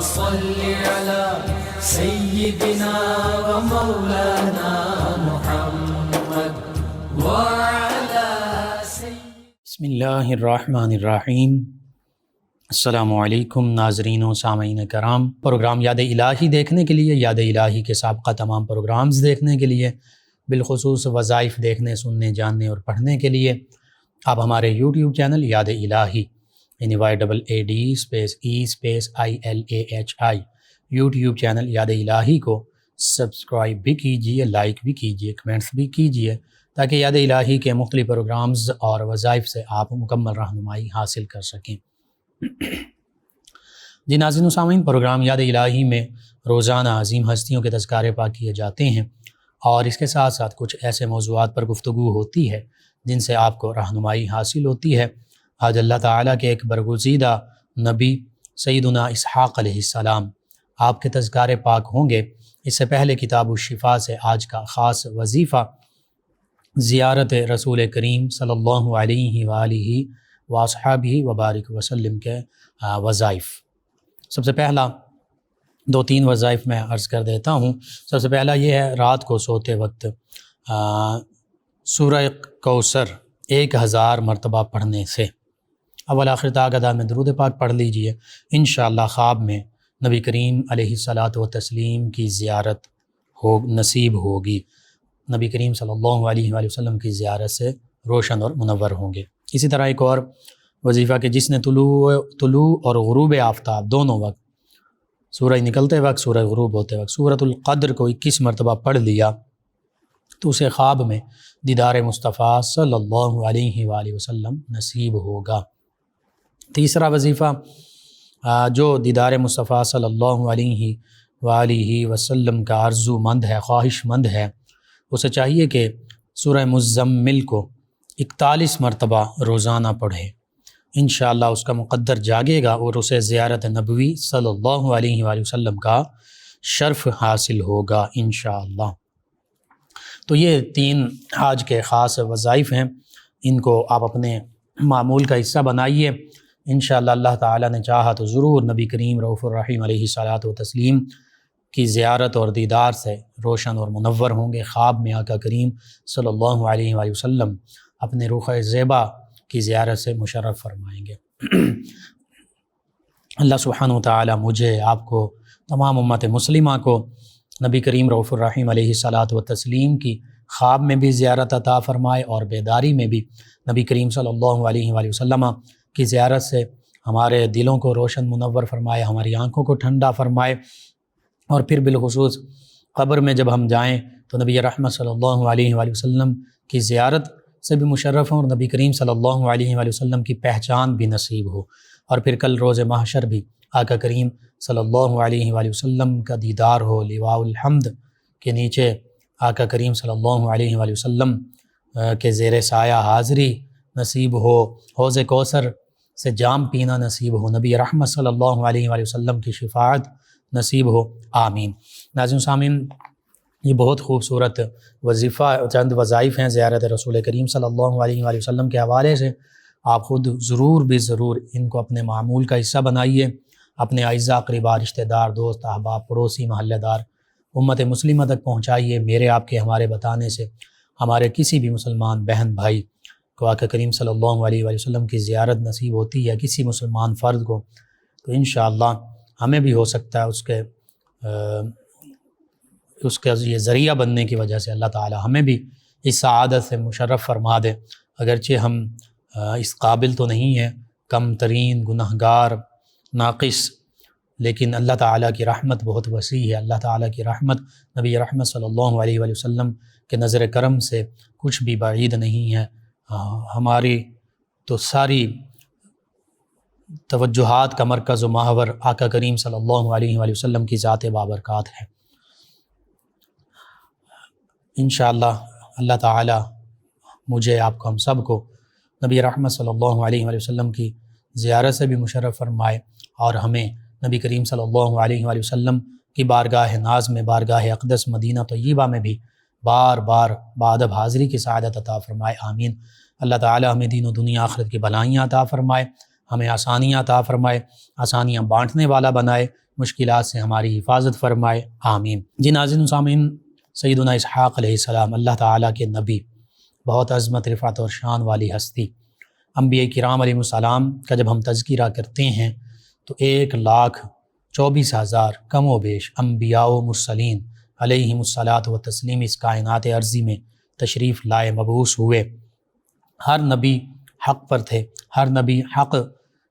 صل على سيدنا ومولانا محمد وعلى بسم اللہ الرحمن الرحیم۔ السلام علیکم ناظرین و سامعین کرام۔ پروگرام یاد الہی دیکھنے کے لیے، یاد الہی کے سابقہ تمام پروگرامز دیکھنے کے لیے، بالخصوص وظائف دیکھنے، سننے، جاننے اور پڑھنے کے لیے آپ ہمارے یوٹیوب چینل یاد الہی YADE_E_ILAHI یوٹیوب چینل یاد الہی کو سبسکرائب بھی کیجئے، لائک بھی کیجئے، کمنٹس بھی کیجئے، تاکہ یاد الہی کے مختلف پروگرامز اور وظائف سے آپ مکمل رہنمائی حاصل کر سکیں۔ جی ناظرین و سامعین، پروگرام یاد الہی میں روزانہ عظیم ہستیوں کے تذکارے پاک کیے جاتے ہیں، اور اس کے ساتھ ساتھ کچھ ایسے موضوعات پر گفتگو ہوتی ہے جن سے آپ کو رہنمائی حاصل ہوتی ہے۔ آج اللہ تعالیٰ کے ایک برگزیدہ نبی سیدنا اسحاق علیہ السلام آپ کے تذکارے پاک ہوں گے۔ اس سے پہلے کتاب الشفا سے آج کا خاص وظیفہ زیارت رسول کریم صلی اللہ علیہ وآلہ واصحابہ وبارک وسلم کے وظائف۔ سب سے پہلا 2-3 وظائف میں عرض کر دیتا ہوں۔ سب سے پہلا یہ ہے، رات کو سوتے وقت سورہ کوثر 1000 مرتبہ پڑھنے سے اول آخر تا گدا میں درود پاک پڑھ لیجئے، انشاءاللہ خواب میں نبی کریم علیہ الصلاۃ والتسلیم کی زیارت نصیب ہوگی۔ نبی کریم صلی اللہ علیہ وآلہ وسلم کی زیارت سے روشن اور منور ہوں گے۔ اسی طرح ایک اور وظیفہ کہ جس نے طلوع اور غروب آفتاب دونوں وقت، سورج نکلتے وقت، سورج غروب ہوتے وقت، سورۃ القدر کو 21 مرتبہ پڑھ لیا تو اسے خواب میں دیدار مصطفیٰ صلی اللہ علیہ وآلہ وسلم نصیب ہوگا۔ تیسرا وظیفہ جو دیدار مصطفیٰ صلی اللہ علیہ وآلہ وسلم کا آرزو مند ہے، خواہش مند ہے، اسے چاہیے کہ سورہ مزمل کو 41 مرتبہ روزانہ پڑھے، انشاءاللہ اس کا مقدر جاگے گا اور اسے زیارت نبوی صلی اللہ علیہ وآلہ وسلم کا شرف حاصل ہوگا انشاءاللہ۔ تو یہ 3 آج کے خاص وظائف ہیں، ان کو آپ اپنے معمول کا حصہ بنائیے۔ انشاءاللہ اللہ تعالیٰ نے چاہا تو ضرور نبی کریم رؤوف الرحیم علیہ الصلاۃ والتسلیم کی زیارت اور دیدار سے روشن اور منور ہوں گے۔ خواب میں آقا کریم صلی اللہ علیہ وآلہ وسلم اپنے رخ زیبا کی زیارت سے مشرف فرمائیں گے۔ اللہ سبحانہ وتعالی مجھے، آپ کو، تمام امت مسلمہ کو نبی کریم رؤوف الرحیم علیہ الصلاۃ والتسلیم کی خواب میں بھی زیارت عطا فرمائے، اور بیداری میں بھی نبی کریم صلی اللہ علیہ وآلہ وسلم کی زیارت سے ہمارے دلوں کو روشن منور فرمائے، ہماری آنکھوں کو ٹھنڈا فرمائے، اور پھر بالخصوص قبر میں جب ہم جائیں تو نبی رحمت صلی اللہ علیہ وآلہ وسلم کی زیارت سے بھی مشرف ہوں، اور نبی کریم صلی اللہ علیہ وآلہ وسلم کی پہچان بھی نصیب ہو، اور پھر کل روز محشر بھی آقا کریم صلی اللہ علیہ وآلہ وسلم کا دیدار ہو، لواء الحمد کے نیچے آقا کریم صلی اللہ علیہ وآلہ وسلم کے زیر سایہ حاضری نصیب ہو، حوض کوثر سے جام پینا نصیب ہو، نبی رحمت صلی اللہ علیہ وآلہ وسلم کی شفاعت نصیب ہو، آمین۔ ناظرین سامعین، یہ بہت خوبصورت وظیفہ، چند وظائف ہیں زیارت رسول کریم صلی اللہ علیہ وآلہ وسلم کے حوالے سے۔ آپ خود ضرور ان کو اپنے معمول کا حصہ بنائیے، اپنے اعزاء، اقرباء، رشتہ دار، دوست، احباب، پڑوسی، محلہ دار، امت مسلمہ تک پہنچائیے۔ میرے، آپ کے، ہمارے بتانے سے ہمارے کسی بھی مسلمان بہن بھائی کو آقا کریم صلی اللہ علیہ وآلہ وسلم کی زیارت نصیب ہوتی ہے، کسی مسلمان فرد کو، تو انشاءاللہ ہمیں بھی ہو سکتا ہے اس کے یہ ذریعہ بننے کی وجہ سے اللہ تعالی ہمیں بھی اس سعادت سے مشرف فرما دے۔ اگرچہ ہم اس قابل تو نہیں ہیں، کم ترین گنہگار، ناقص، لیکن اللہ تعالیٰ کی رحمت بہت وسیع ہے۔ اللہ تعالیٰ کی رحمت، نبی رحمت صلی اللہ علیہ وآلہ وسلم کے نظر کرم سے کچھ بھی بعید نہیں ہے۔ ہماری تو ساری توجہات کا مرکز و محور آقا کریم صلی اللہ علیہ وآلہ وسلم کی ذات بابرکات ہے۔ انشاءاللہ اللہ تعالی مجھے، آپ کو، ہم سب کو نبی رحمت صلی اللہ علیہ وآلہ وسلم کی زیارت سے بھی مشرف فرمائے، اور ہمیں نبی کریم صلی اللہ علیہ وآلہ وسلم کی بارگاہ ناز میں، بارگاہ اقدس مدینہ طیبہ میں بھی بار بار بادب حاضری کی سعادت عطا فرمائے، آمین۔ اللہ تعالی ہمیں دین و دنیا آخرت کی بھلائیاں عطا فرمائے، ہمیں آسانیاں عطا فرمائے، آسانیاں بانٹنے والا بنائے، مشکلات سے ہماری حفاظت فرمائے، آمین۔ جی ناظرین و سامعین، سیدنا اسحاق علیہ السلام اللہ تعالیٰ کے نبی، بہت عظمت، رفعت اور شان والی ہستی، انبیاء کرام علیہ السلام کا جب ہم تذکرہ کرتے ہیں تو 1,24,000 کم و بیش انبیاء و مرسلین علیہم الصلاۃ و تسلیم اس کائنات عرضی میں تشریف لائے، مبعوث ہوئے۔ ہر نبی حق پر تھے، ہر نبی حق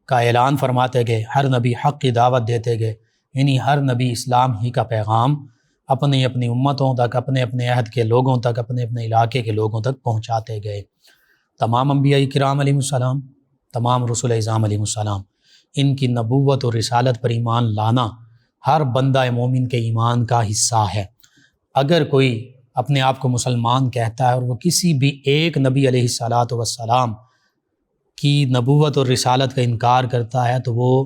کا اعلان فرماتے گئے، ہر نبی حق کی دعوت دیتے گئے، یعنی ہر نبی اسلام ہی کا پیغام اپنی اپنی امتوں تک، اپنے اپنے عہد کے لوگوں تک، اپنے اپنے علاقے کے لوگوں تک پہنچاتے گئے۔ تمام انبیاء کرام علیہ السلام، تمام رسول اعظام علیہ السلام، ان کی نبوت اور رسالت پر ایمان لانا ہر بندہ مومن کے ایمان کا حصہ ہے۔ اگر کوئی اپنے آپ کو مسلمان کہتا ہے اور وہ کسی بھی ایک نبی علیہ الصلاۃ والسلام کی نبوت اور رسالت کا انکار کرتا ہے تو وہ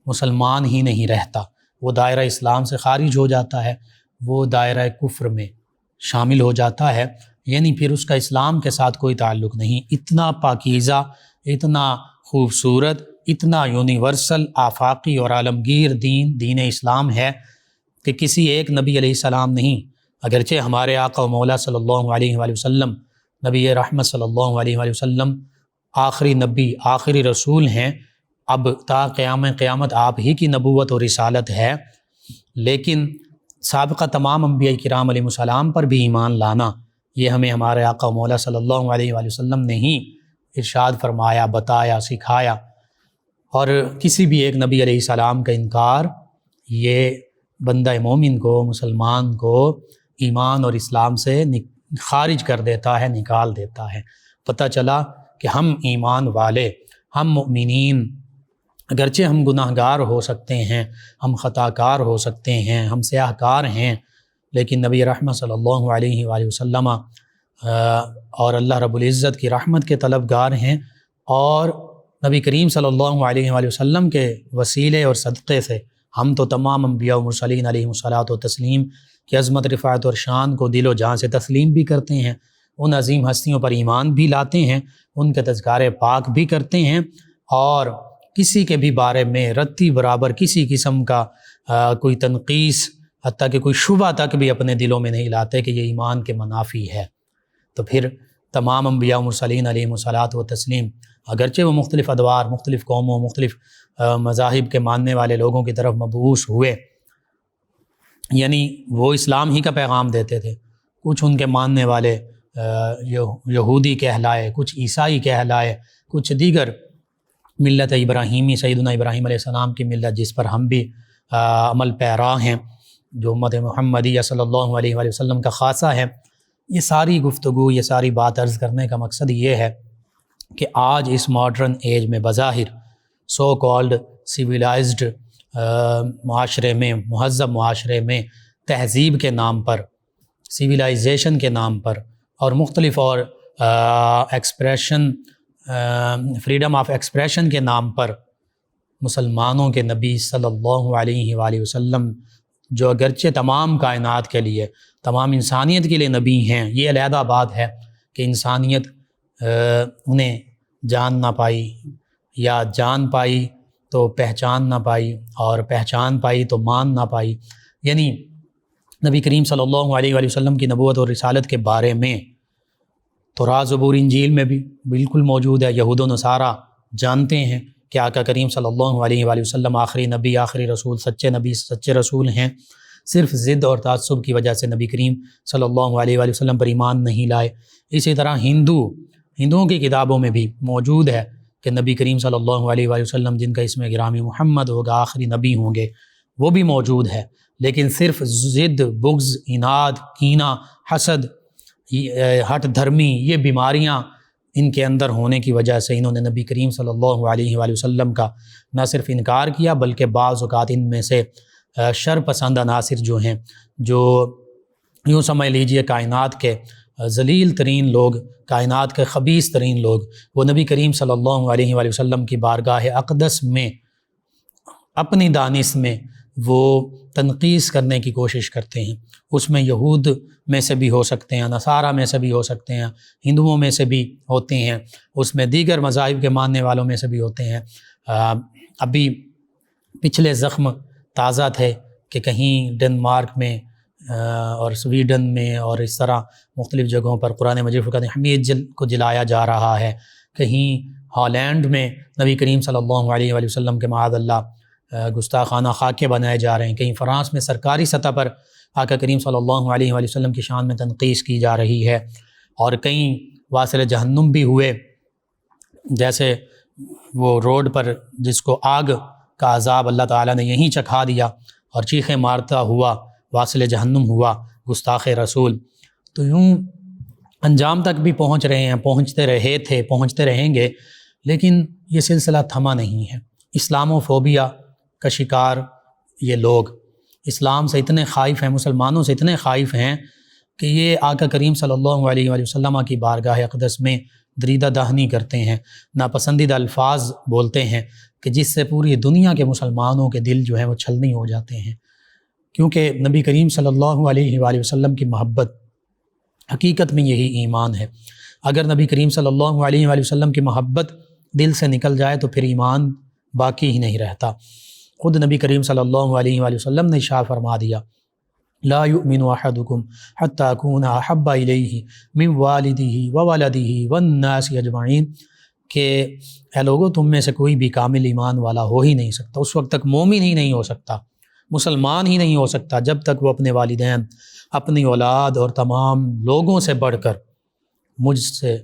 مسلمان ہی نہیں رہتا، وہ دائرہ اسلام سے خارج ہو جاتا ہے، وہ دائرہ کفر میں شامل ہو جاتا ہے، یعنی پھر اس کا اسلام کے ساتھ کوئی تعلق نہیں۔ اتنا پاکیزہ، اتنا خوبصورت، اتنا یونیورسل، آفاقی اور عالمگیر دین اسلام ہے کہ کسی ایک نبی علیہ السلام نہیں، اگرچہ ہمارے آقا و مولا صلی اللہ علیہ وآلہ وسلم، نبی رحمت صلی اللہ علیہ وآلہ وسلم آخری نبی، آخری رسول ہیں، اب تا قیامت آپ ہی کی نبوت اور رسالت ہے، لیکن سابقہ تمام انبیاء کرام علیہ السلام پر بھی ایمان لانا، یہ ہمیں ہمارے آقا و مولا صلی اللہ علیہ وآلہ وسلم نے ہی ارشاد فرمایا، بتایا، سکھایا۔ اور کسی بھی ایک نبی علیہ السلام کا انکار یہ بندہ مومن کو، مسلمان کو ایمان اور اسلام سے خارج کر دیتا ہے، نکال دیتا ہے۔ پتہ چلا کہ ہم ایمان والے، ہم مؤمنین، اگرچہ ہم گناہ گار ہو سکتے ہیں، ہم خطا کار ہو سکتے ہیں، ہم سیاہ کار ہیں، لیکن نبی رحمت صلی اللہ علیہ وآلہ وسلم اور اللہ رب العزت کی رحمت کے طلبگار ہیں، اور نبی کریم صلی اللہ علیہ وآلہ وسلم کے وسیلے اور صدقے سے ہم تو تمام انبیاء و مرسلین علیہم الصلاۃ و تسلیم کی عظمت، رفعت اور شان کو دل و جان سے تسلیم بھی کرتے ہیں، ان عظیم ہستیوں پر ایمان بھی لاتے ہیں، ان کے تذکارِ پاک بھی کرتے ہیں، اور کسی کے بھی بارے میں رتی برابر کسی قسم کا کوئی تنقیص، حتیٰ کہ کوئی شبہ تک بھی اپنے دلوں میں نہیں لاتے کہ یہ ایمان کے منافی ہے۔ تو پھر تمام انبیاء و مرسلین علیہم الصلاۃ و تسلیم، اگرچہ وہ مختلف ادوار، مختلف قوموں، مختلف مذاہب کے ماننے والے لوگوں کی طرف مبعوث ہوئے، یعنی وہ اسلام ہی کا پیغام دیتے تھے، کچھ ان کے ماننے والے یہودی کہلائے، کچھ عیسائی کہلائے، کچھ دیگر ملت ابراہیمی، سیدنا ابراہیم علیہ السلام کی ملت جس پر ہم بھی عمل پیرا ہیں، جو امت محمدیہ صلی اللہ علیہ وآلہ وسلم کا خاصہ ہے۔ یہ ساری گفتگو، یہ ساری بات عرض کرنے کا مقصد یہ ہے کہ آج اس ماڈرن ایج میں بظاہر سو کالڈ سویلائزڈ معاشرے میں، مہذب معاشرے میں، تہذیب کے نام پر، سویلائزیشن کے نام پر، اور مختلف اور ایکسپریشن، فریڈم آف ایکسپریشن کے نام پر مسلمانوں کے نبی صلی اللہ علیہ وآلہ وسلم، جو اگرچہ تمام کائنات کے لیے، تمام انسانیت کے لیے نبی ہیں، یہ علیحدہ بات ہے کہ انسانیت انہیں جان نہ پائی، یا جان پائی تو پہچان نہ پائی، اور پہچان پائی تو مان نہ پائی، یعنی نبی کریم صلی اللہ علیہ وآلہ وسلم کی نبوت اور رسالت کے بارے میں تورات، زبور، انجیل میں بھی بالکل موجود ہے۔ یہود و نصارہ جانتے ہیں کہ آقا کریم صلی اللہ علیہ وآلہ وسلم آخری نبی، آخری رسول، سچے نبی، سچے رسول ہیں، صرف ضد اور تعصب کی وجہ سے نبی کریم صلی اللہ علیہ وآلہ وسلم پر ایمان نہیں لائے۔ اسی طرح ہندوؤں کی کتابوں میں بھی موجود ہے کہ نبی کریم صلی اللہ علیہ وآلہ وسلم، جن کا اسم گرامی محمد ہوگا، آخری نبی ہوں گے، وہ بھی موجود ہے، لیکن صرف ضد، بغض، عناد، کینہ، حسد، ہٹ دھرمی، یہ بیماریاں ان کے اندر ہونے کی وجہ سے انہوں نے نبی کریم صلی اللہ علیہ وآلہ وسلم کا نہ صرف انکار کیا، بلکہ بعض اوقات ان میں سے شر پسند عناصر جو ہیں، جو یوں سمجھ لیجئے کائنات کے ذلیل ترین لوگ، کائنات کے خبیث ترین لوگ، وہ نبی کریم صلی اللہ علیہ وآلہ وسلم کی بارگاہ اقدس میں اپنی دانش میں وہ تنقیص کرنے کی کوشش کرتے ہیں۔ اس میں یہود میں سے بھی ہو سکتے ہیں، نصارہ میں سے بھی ہو سکتے ہیں، ہندوؤں میں سے بھی ہوتے ہیں، اس میں دیگر مذاہب کے ماننے والوں میں سے بھی ہوتے ہیں۔ ابھی پچھلے زخم تازہ تھے کہ کہیں ڈنمارک میں اور سویڈن میں اور اس طرح مختلف جگہوں پر قرآن مجید فرقان حمید کو جلایا جا رہا ہے، کہیں ہالینڈ میں نبی کریم صلی اللہ علیہ وآلہ وسلم کے معاذ اللہ گستاخانہ خاکے بنائے جا رہے ہیں، کہیں فرانس میں سرکاری سطح پر آقا کریم صلی اللہ علیہ وآلہ وسلم کی شان میں تنقیص کی جا رہی ہے، اور کہیں واصل جہنم بھی ہوئے، جیسے وہ روڈ پر جس کو آگ کا عذاب اللہ تعالیٰ نے یہیں چکھا دیا اور چیخیں مارتا ہوا واصل جہنم ہوا گستاخ رسول۔ تو یوں انجام تک بھی پہنچ رہے ہیں، پہنچتے رہے تھے، پہنچتے رہیں گے، لیکن یہ سلسلہ تھما نہیں ہے۔ اسلامو فوبیا کا شکار یہ لوگ اسلام سے اتنے خائف ہیں، مسلمانوں سے اتنے خائف ہیں کہ یہ آقا کریم صلی اللہ علیہ وآلہ وسلم کی بارگاہ اقدس میں دریدہ دہنی کرتے ہیں، ناپسندیدہ الفاظ بولتے ہیں کہ جس سے پوری دنیا کے مسلمانوں کے دل جو ہیں وہ چھلنی ہو جاتے ہیں، کیونکہ نبی کریم صلی اللہ علیہ وآلہ وسلم کی محبت حقیقت میں یہی ایمان ہے۔ اگر نبی کریم صلی اللہ علیہ وآلہ وسلم کی محبت دل سے نکل جائے تو پھر ایمان باقی ہی نہیں رہتا۔ خود نبی کریم صلی اللہ علیہ وآلہ وسلم نے ارشاد فرما دیا، لا یؤمن احدکم حتی اکون احب الیہ من والدہ وولدہ والناس اجمعین، کہ اے لوگو تم میں سے کوئی بھی کامل ایمان والا ہو ہی نہیں سکتا، اس وقت تک مومن ہی نہیں ہو سکتا، مسلمان ہی نہیں ہو سکتا جب تک وہ اپنے والدین، اپنی اولاد اور تمام لوگوں سے بڑھ کر مجھ سے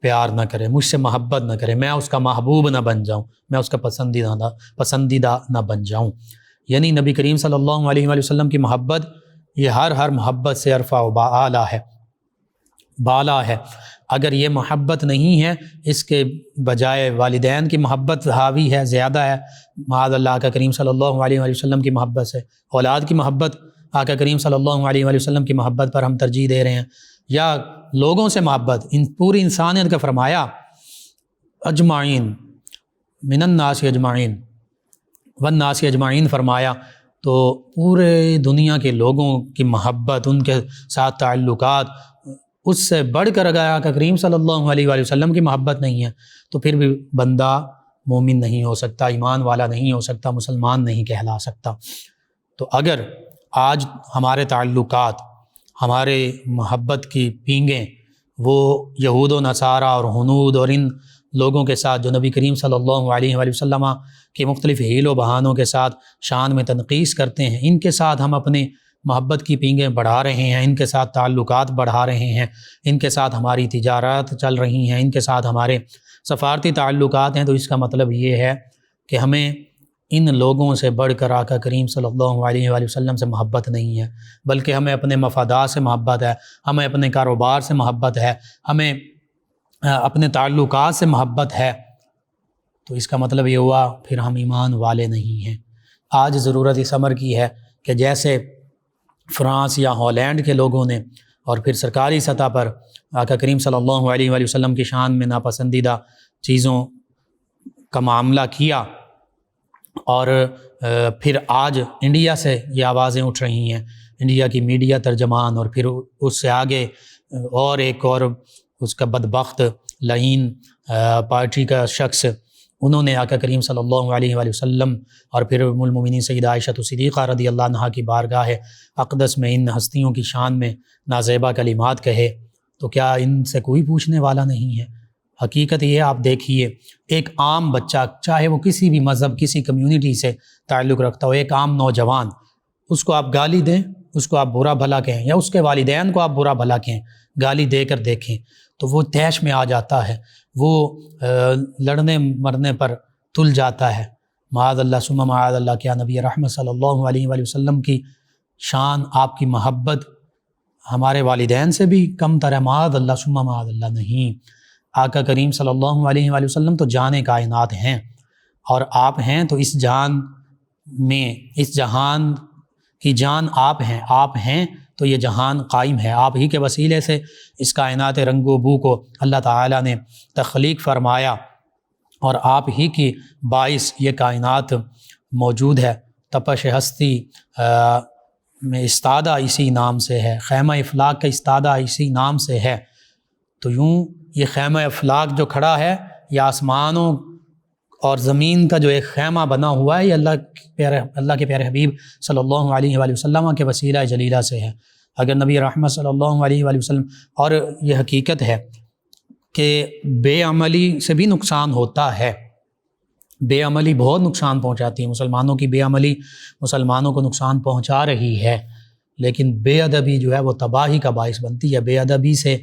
پیار نہ کرے، مجھ سے محبت نہ کرے، میں اس کا محبوب نہ بن جاؤں، میں اس کا پسندیدہ نہ بن جاؤں۔ یعنی نبی کریم صلی اللہ علیہ وآلہ وسلم کی محبت یہ ہر محبت سے عرفہ و بالا ہے۔ اگر یہ محبت نہیں ہے، اس کے بجائے والدین کی محبت حاوی ہے، زیادہ ہے معاذ اللہ آقا کریم صلی اللہ علیہ وآلہ وسلم کی محبت سے، اولاد کی محبت آقا کریم صلی اللہ علیہ وآلہ وسلم کی محبت پر ہم ترجیح دے رہے ہیں، یا لوگوں سے محبت، پوری انسانیت کا فرمایا اجمعین من الناس اجمعین والناس اجمعین فرمایا، تو پورے دنیا کے لوگوں کی محبت، ان کے ساتھ تعلقات، اس سے بڑھ کر اگر آقا کریم صلی اللہ علیہ وآلہ وسلم کی محبت نہیں ہے تو پھر بھی بندہ مومن نہیں ہو سکتا، ایمان والا نہیں ہو سکتا، مسلمان نہیں کہلا سکتا۔ تو اگر آج ہمارے تعلقات، ہمارے محبت کی پینگیں وہ یہود و نصارہ اور ہنود اور ان لوگوں کے ساتھ جو نبی کریم صلی اللہ علیہ وآلہ وسلم کے مختلف حیل و بہانوں کے ساتھ شان میں تنقیص کرتے ہیں، ان کے ساتھ ہم اپنی محبت کی پینگیں بڑھا رہے ہیں، ان کے ساتھ تعلقات بڑھا رہے ہیں، ان کے ساتھ ہماری تجارت چل رہی ہیں، ان کے ساتھ ہمارے سفارتی تعلقات ہیں، تو اس کا مطلب یہ ہے کہ ہمیں ان لوگوں سے بڑھ کر آقا کریم صلی اللہ علیہ وآلہ وسلم سے محبت نہیں ہے، بلکہ ہمیں اپنے مفادات سے محبت ہے، ہمیں اپنے کاروبار سے محبت ہے، ہمیں اپنے تعلقات سے محبت ہے۔ تو اس کا مطلب یہ ہوا پھر ہم ایمان والے نہیں ہیں۔ آج ضرورت اس امر کی ہے کہ جیسے فرانس یا ہالینڈ کے لوگوں نے اور پھر سرکاری سطح پر آقا کریم صلی اللہ علیہ وآلہ وسلم کی شان میں ناپسندیدہ چیزوں کا معاملہ کیا، اور پھر آج انڈیا سے یہ آوازیں اٹھ رہی ہیں، انڈیا کی میڈیا ترجمان، اور پھر اس سے آگے اور ایک اور اس کا بدبخت لعین پارٹی کا شخص، انہوں نے آقا کریم صلی اللہ علیہ وآلہ وسلم اور پھر ام المؤمنین سیدہ عائشہ صدیقہ رضی اللہ عنہا کی بارگاہ اقدس میں ان ہستیوں کی شان میں نازیبہ کلمات کہے، تو کیا ان سے کوئی پوچھنے والا نہیں ہے؟ حقیقت یہ آپ دیکھیے، ایک عام بچہ، چاہے وہ کسی بھی مذہب، کسی کمیونٹی سے تعلق رکھتا ہو، ایک عام نوجوان، اس کو آپ گالی دیں، اس کو آپ برا بھلا کہیں، یا اس کے والدین کو آپ برا بھلا کہیں، گالی دے کر دیکھیں تو وہ طیش میں آ جاتا ہے، وہ لڑنے مرنے پر تل جاتا ہے۔ معاذ اللہ ثم معاذ اللہ، کیا نبی رحمت صلی اللہ علیہ وآلہ وسلم کی شان، آپ کی محبت ہمارے والدین سے بھی کم تر ہے؟ معاذ اللہ ثم معاذ اللہ نہیں۔ آقا کریم صلی اللہ علیہ وآلہ وسلم تو جان کائنات ہیں، اور آپ ہیں تو اس جان میں، اس جہان کی جان آپ ہیں، آپ ہیں تو یہ جہان قائم ہے، آپ ہی کے وسیلے سے اس کائنات رنگ و بو کو اللہ تعالیٰ نے تخلیق فرمایا، اور آپ ہی کی باعث یہ کائنات موجود ہے۔ تپش ہستی میں استادہ اسی نام سے ہے، خیمہ افلاک کا استادہ اسی نام سے ہے۔ تو یوں یہ خیمہ افلاک جو کھڑا ہے، یہ آسمانوں اور زمین کا جو ایک خیمہ بنا ہوا ہے یہ اللہ کے پیارے حبیب صلی اللہ علیہ وآلہ وسلم کے وسیلہ جلیلہ سے ہے۔ اگر نبی رحمت صلی اللہ علیہ وآلہ وسلم، اور یہ حقیقت ہے کہ بے عملی سے بھی نقصان ہوتا ہے، بے عملی بہت نقصان پہنچاتی ہے، مسلمانوں کی بے عملی مسلمانوں کو نقصان پہنچا رہی ہے، لیکن بے ادبی جو ہے وہ تباہی کا باعث بنتی ہے۔ بے ادبی سے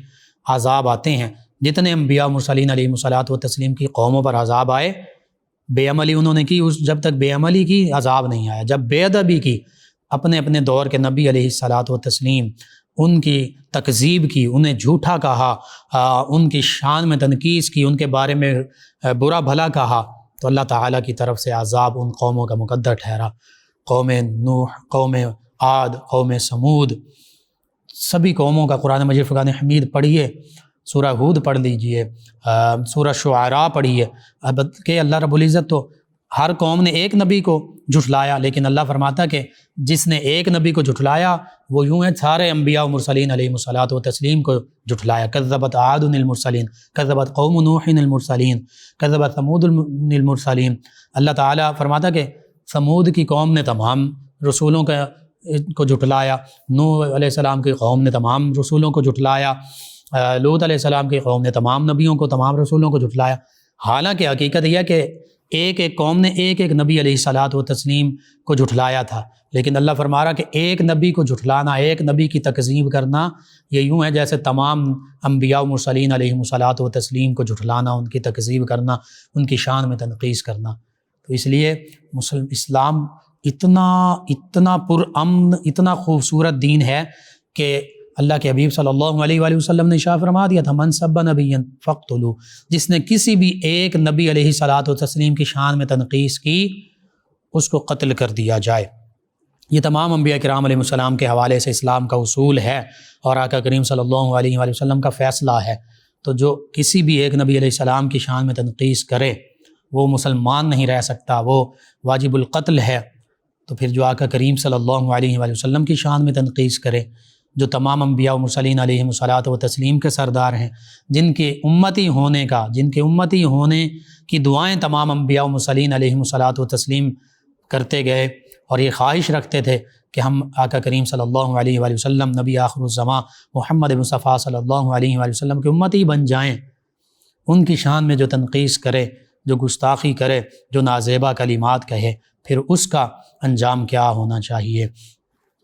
عذاب آتے ہیں، جتنے انبیاء و مرسلین علیہ الصلاۃ والتسلیم کی قوموں پر عذاب آئے، بے عملی انہوں نے کی، جب تک بے عملی کی عذاب نہیں آیا۔ جب بے ادبی کی، اپنے دور کے نبی علیہ الصلاۃ والتسلیم، ان کی تکذیب کی، انہیں جھوٹا کہا، ان کی شان میں تنقیص کی، ان کے بارے میں برا بھلا کہا، تو اللہ تعالیٰ کی طرف سے عذاب ان قوموں کا مقدر ٹھہرا۔ قوم نوح، قوم عاد، قوم سمود، سبھی قوموں کا قرآن مجید فرقان حمید پڑھیے، سورہ ہود پڑھ لیجئے، سورہ شعراء پڑھیے، کہ اللہ رب العزت تو ہر قوم نے ایک نبی کو جھٹلایا، لیکن اللہ فرماتا کہ جس نے ایک نبی کو جھٹلایا وہ یوں ہے سارے انبیاء و مرسلین علیہ الصلاۃ والتسلیم کو جھٹلایا۔ کذبت عاد المرسلین، کذبت قوم نوح المرسلین، کذبت ثمود المرسلین۔ اللہ تعالیٰ فرماتا کہ ثمود کی قوم نے تمام رسولوں کو جھٹلایا، نوح علیہ السلام کی قوم نے تمام رسولوں کو جھٹلایا، لوط علیہ السلام کی قوم نے تمام نبیوں کو، تمام رسولوں کو جھٹلایا۔ حالانکہ حقیقت یہ ہے کہ ایک قوم نے ایک نبی علیہ الصلاۃ والتسلیم کو جھٹلایا تھا، لیکن اللہ فرما رہا کہ ایک نبی کو جھٹلانا، ایک نبی کی تکذیب کرنا، یہ یوں ہے جیسے تمام انبیاء و مرسلین علیہ الصلاۃ والتسلیم کو جھٹلانا، ان کی تکذیب کرنا، ان کی شان میں تنقیص کرنا۔ تو اس لیے اسلام اتنا پرامن، اتنا خوبصورت دین ہے کہ اللہ کے حبیب صلی اللہ علیہ وآلہ وسلم نے ارشاد فرما دیا تھا، من سب نبیا فاقتلوہ، جس نے کسی بھی ایک نبی علیہ الصلاۃ والتسلیم کی شان میں تنقیص کی اس کو قتل کر دیا جائے۔ یہ تمام انبیاء کرام علیہ السلام کے حوالے سے اسلام کا اصول ہے اور آقا کریم صلی اللہ علیہ وآلہ وسلم کا فیصلہ ہے۔ تو جو کسی بھی ایک نبی علیہ السلام کی شان میں تنقیص کرے وہ مسلمان نہیں رہ سکتا، وہ واجب القتل ہے۔ تو پھر جو آقا کریم صلی اللہ علیہ وآلہ وسلم کی شان میں تنقیص کرے، جو تمام انبیاء و مرسلین علیہ الصلاۃ والتسلیم کے سردار ہیں، جن کے امتی ہونے کی دعائیں تمام انبیاء و مرسلین علیہ الصلاۃ والتسلیم کرتے گئے، اور یہ خواہش رکھتے تھے کہ ہم آقا کریم صلی اللہ علیہ وآلہ وسلم، نبی آخر الزماں محمد مصطفیٰ صلی اللہ علیہ وآلہ وسلم کے امتی بن جائیں۔ ان کی شان میں جو تنقیص کرے، جو گستاخی کرے، جو نازیبہ کلمات کہے، پھر اس کا انجام کیا ہونا چاہیے۔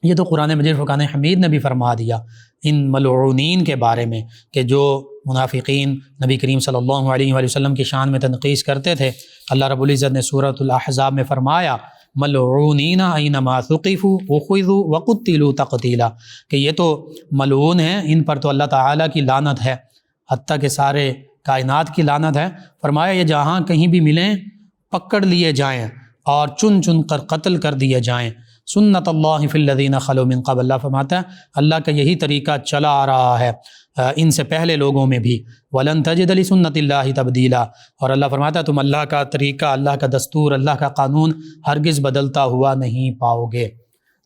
یہ تو قرآن مجید فرقان حمید نے بھی فرما دیا ان ملعونین کے بارے میں، کہ جو منافقین نبی کریم صلی اللہ علیہ وآلہ وسلم کی شان میں تنقیص کرتے تھے، اللہ رب العزت نے سورۃ الاحزاب میں فرمایا ملعونین اینما ثقفوا اخذوا وقتلوا تقتیلا، کہ یہ تو ملعون ہیں، ان پر تو اللہ تعالیٰ کی لعنت ہے، حتیٰ کہ سارے کائنات کی لعنت ہے۔ فرمایا یہ جہاں کہیں بھی ملیں پکڑ لیے جائیں اور چن چن کر قتل کر دیے جائیں۔ سنت اللہ فی الذین خلو من قبل، اللہ فرماتا ہے اللہ کا یہی طریقہ چلا آ رہا ہے ان سے پہلے لوگوں میں بھی، وَلَن تَجِدَ لِسُنَّتِ اللَّهِ تَبْدِيلًا، اور اللہ فرماتا ہے تم اللہ کا طریقہ، اللہ کا دستور، اللہ کا قانون ہرگز بدلتا ہوا نہیں پاؤ گے۔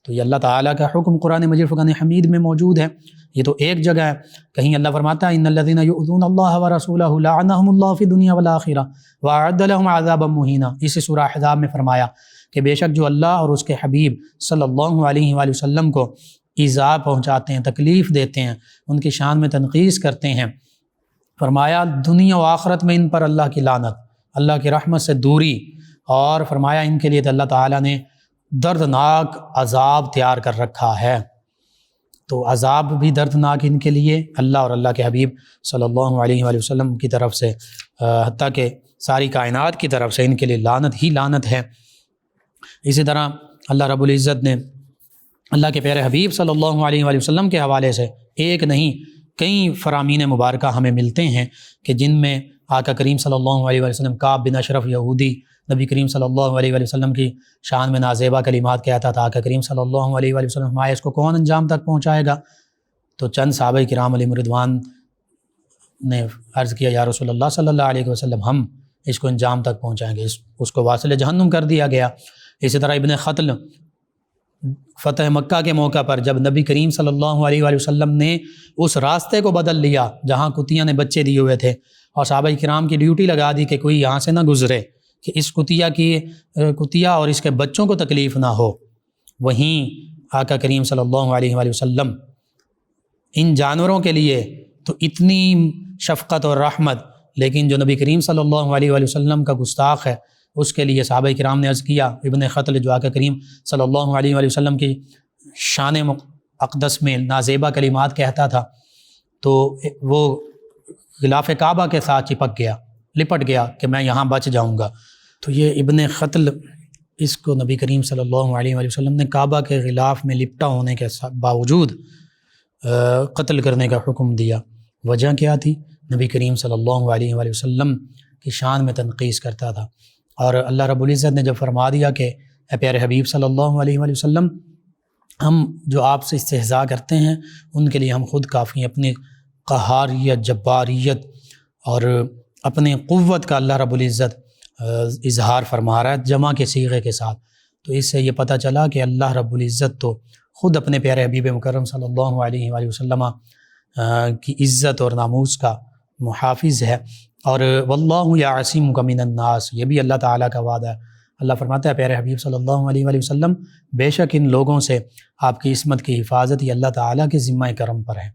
تو یہ اللہ تعالیٰ کا حکم قرآن مجید فرقان حمید میں موجود ہے۔ یہ تو ایک جگہ ہے، کہیں اللہ فرماتا ہے ان الذین یؤذون اللہ ورسولہ لعنہم اللہ فی الدنیا والآخرہ وأعد لهم عذابا مہینا۔ اسی سورہ احزاب میں فرمایا کہ بے شک جو اللہ اور اس کے حبیب صلی اللہ علیہ وآلہ وسلم کو ایذا پہنچاتے ہیں، تکلیف دیتے ہیں، ان کی شان میں تنقیص کرتے ہیں، فرمایا دنیا و آخرت میں ان پر اللہ کی لعنت، اللہ کی رحمت سے دوری، اور فرمایا ان کے لیے تو اللہ تعالیٰ نے دردناک عذاب تیار کر رکھا ہے۔ تو عذاب بھی دردناک ان کے لیے اللہ اور اللہ کے حبیب صلی اللہ علیہ وآلہ وسلم کی طرف سے، حتیٰ کہ ساری کائنات کی طرف سے ان کے لیے لعنت ہی لعنت ہے۔ اسی طرح اللہ رب العزت نے اللہ کے پیارے حبیب صلی اللہ علیہ وآلہ وسلم کے حوالے سے ایک نہیں کئی فرامین مبارکہ ہمیں ملتے ہیں کہ جن میں آقا کریم صلی اللہ علیہ وآلہ وسلم کعب بن اشرف یہودی نبی کریم صلی اللہ علیہ وآلہ وسلم کی شان میں نازیبہ کلمات کہتا تھا، آقا کریم صلی اللہ علیہ وآلہ وسلم فرمایا اس کو کون انجام تک پہنچائے گا؟ تو چند صحابہ کرام علیہم رضوان نے عرض کیا یا رسول اللہ صلی اللہ علیہ وسلم ہم اس کو انجام تک پہنچائیں گے، اس کو واصل جہنم کر دیا گیا۔ اسی طرح ابن خطل فتح مکہ کے موقع پر جب نبی کریم صلی اللہ علیہ وآلہ وسلم نے اس راستے کو بدل لیا جہاں کتیاں نے بچے دیے ہوئے تھے، اور صحابہ کرام کی ڈیوٹی لگا دی کہ کوئی یہاں سے نہ گزرے، کہ اس کتیا اور اس کے بچوں کو تکلیف نہ ہو، وہیں آقا کریم صلی اللہ علیہ وآلہ وسلم ان جانوروں کے لیے تو اتنی شفقت اور رحمت، لیکن جو نبی کریم صلی اللہ علیہ وآلہ وسلم کا گستاخ ہے اس کے لیے صحابہ کرام نے عرض کیا، ابن خطل جو آقا کریم صلی اللہ علیہ وآلہ وسلم کی شان اقدس میں نازیبہ کلمات کہتا تھا، تو وہ غلاف کعبہ کے ساتھ لپٹ گیا کہ میں یہاں بچ جاؤں گا۔ تو یہ ابن خطل، اس کو نبی کریم صلی اللہ علیہ وآلہ وسلم نے کعبہ کے غلاف میں لپٹا ہونے کے باوجود قتل کرنے کا حکم دیا۔ وجہ کیا تھی؟ نبی کریم صلی اللہ علیہ وآلہ وسلم کی شان میں تنقیص کرتا تھا، اور اللہ رب العزت نے جب فرما دیا کہ اے پیارے حبیب صلی اللہ علیہ وآلہ وسلم، ہم جو آپ سے استہزاء کرتے ہیں ان کے لیے ہم خود کافی ہیں، اپنی قہاریت، جباریت اور اپنی قوت کا اللہ رب العزت اظہار فرما رہا ہے جمع کے صیغے کے ساتھ۔ تو اس سے یہ پتہ چلا کہ اللہ رب العزت تو خود اپنے پیارے حبیب مکرم صلی اللہ علیہ وآلہ وسلم کی عزت اور ناموس کا محافظ ہے، اور واللہ یعصمک من الناس، یہ بھی اللہ تعالیٰ کا وعدہ ہے۔ اللہ فرماتا ہے پیارے حبیب صلی اللہ علیہ وآلہ وسلم، بے شک ان لوگوں سے آپ کی عصمت کی حفاظت یہ اللہ تعالیٰ کے ذمہ کرم پر ہے۔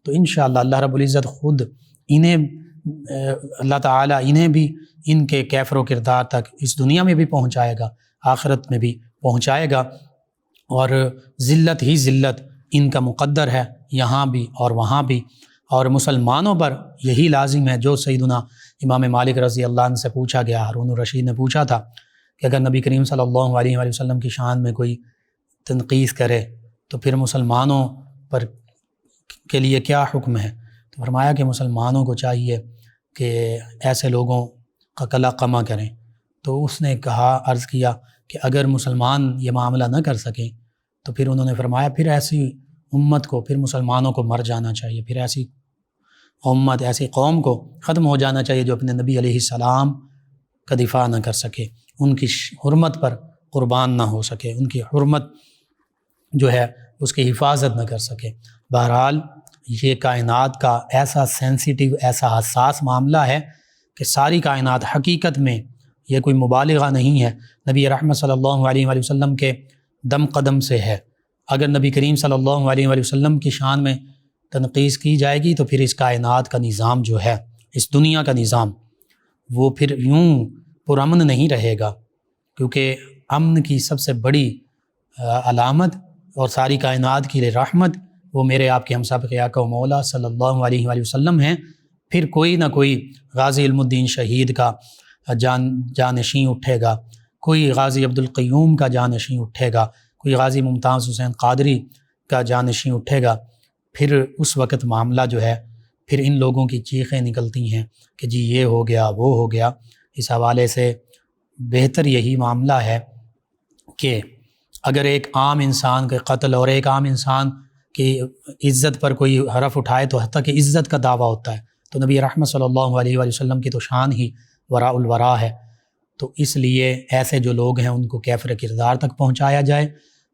تو انشاءاللہ اللہ رب العزت خود اللہ تعالیٰ انہیں بھی ان کے کیفر و کردار تک اس دنیا میں بھی پہنچائے گا، آخرت میں بھی پہنچائے گا، اور ذلت ہی ذلت ان کا مقدر ہے یہاں بھی اور وہاں بھی، اور مسلمانوں پر یہی لازم ہے جو سیدنا امام مالک رضی اللہ عنہ سے پوچھا گیا، ہارون الرشید نے پوچھا تھا کہ اگر نبی کریم صلی اللہ علیہ وآلہ وسلم کی شان میں کوئی تنقیص کرے تو پھر مسلمانوں پر کے لیے کیا حکم ہے؟ تو فرمایا کہ مسلمانوں کو چاہیے کہ ایسے لوگوں کا کلا قمع کریں۔ تو اس نے عرض کیا کہ اگر مسلمان یہ معاملہ نہ کر سکیں تو پھر انہوں نے فرمایا پھر ایسی امت کو، پھر مسلمانوں کو مر جانا چاہیے، پھر ایسی امت، ایسی قوم کو ختم ہو جانا چاہیے جو اپنے نبی علیہ السلام کا دفاع نہ کر سکے، ان کی حرمت پر قربان نہ ہو سکے، ان کی حرمت جو ہے اس کی حفاظت نہ کر سکے۔ بہرحال یہ کائنات کا ایسا سینسیٹیو، ایسا حساس معاملہ ہے کہ ساری کائنات حقیقت میں یہ کوئی مبالغہ نہیں ہے، نبی رحمت صلی اللہ علیہ وآلہ وسلم کے دم قدم سے ہے۔ اگر نبی کریم صلی اللہ علیہ وآلہ وسلم کی شان میں تنقیص کی جائے گی تو پھر اس کائنات کا نظام جو ہے، اس دنیا کا نظام، وہ پھر یوں پرامن نہیں رہے گا، کیونکہ امن کی سب سے بڑی علامت اور ساری کائنات کی رحمت وہ میرے آپ کے ہم سب کے آقا و مولا صلی اللہ علیہ وآلہ وسلم ہیں۔ پھر کوئی نہ کوئی غازی علم الدین شہید کا جانشین اٹھے گا، کوئی غازی عبدالقیوم کا جانشین اٹھے گا، کوئی غازی ممتاز حسین قادری کا جانشین اٹھے گا۔ پھر اس وقت معاملہ جو ہے، پھر ان لوگوں کی چیخیں نکلتی ہیں کہ جی یہ ہو گیا، وہ ہو گیا۔ اس حوالے سے بہتر یہی معاملہ ہے کہ اگر ایک عام انسان کے قتل اور ایک عام انسان کی عزت پر کوئی حرف اٹھائے تو حتیٰ کہ عزت کا دعویٰ ہوتا ہے، تو نبی رحمت صلی اللہ علیہ وآلہ وسلم کی تو شان ہی وراء الورا ہے۔ تو اس لیے ایسے جو لوگ ہیں ان کو کیفر کردار تک پہنچایا جائے،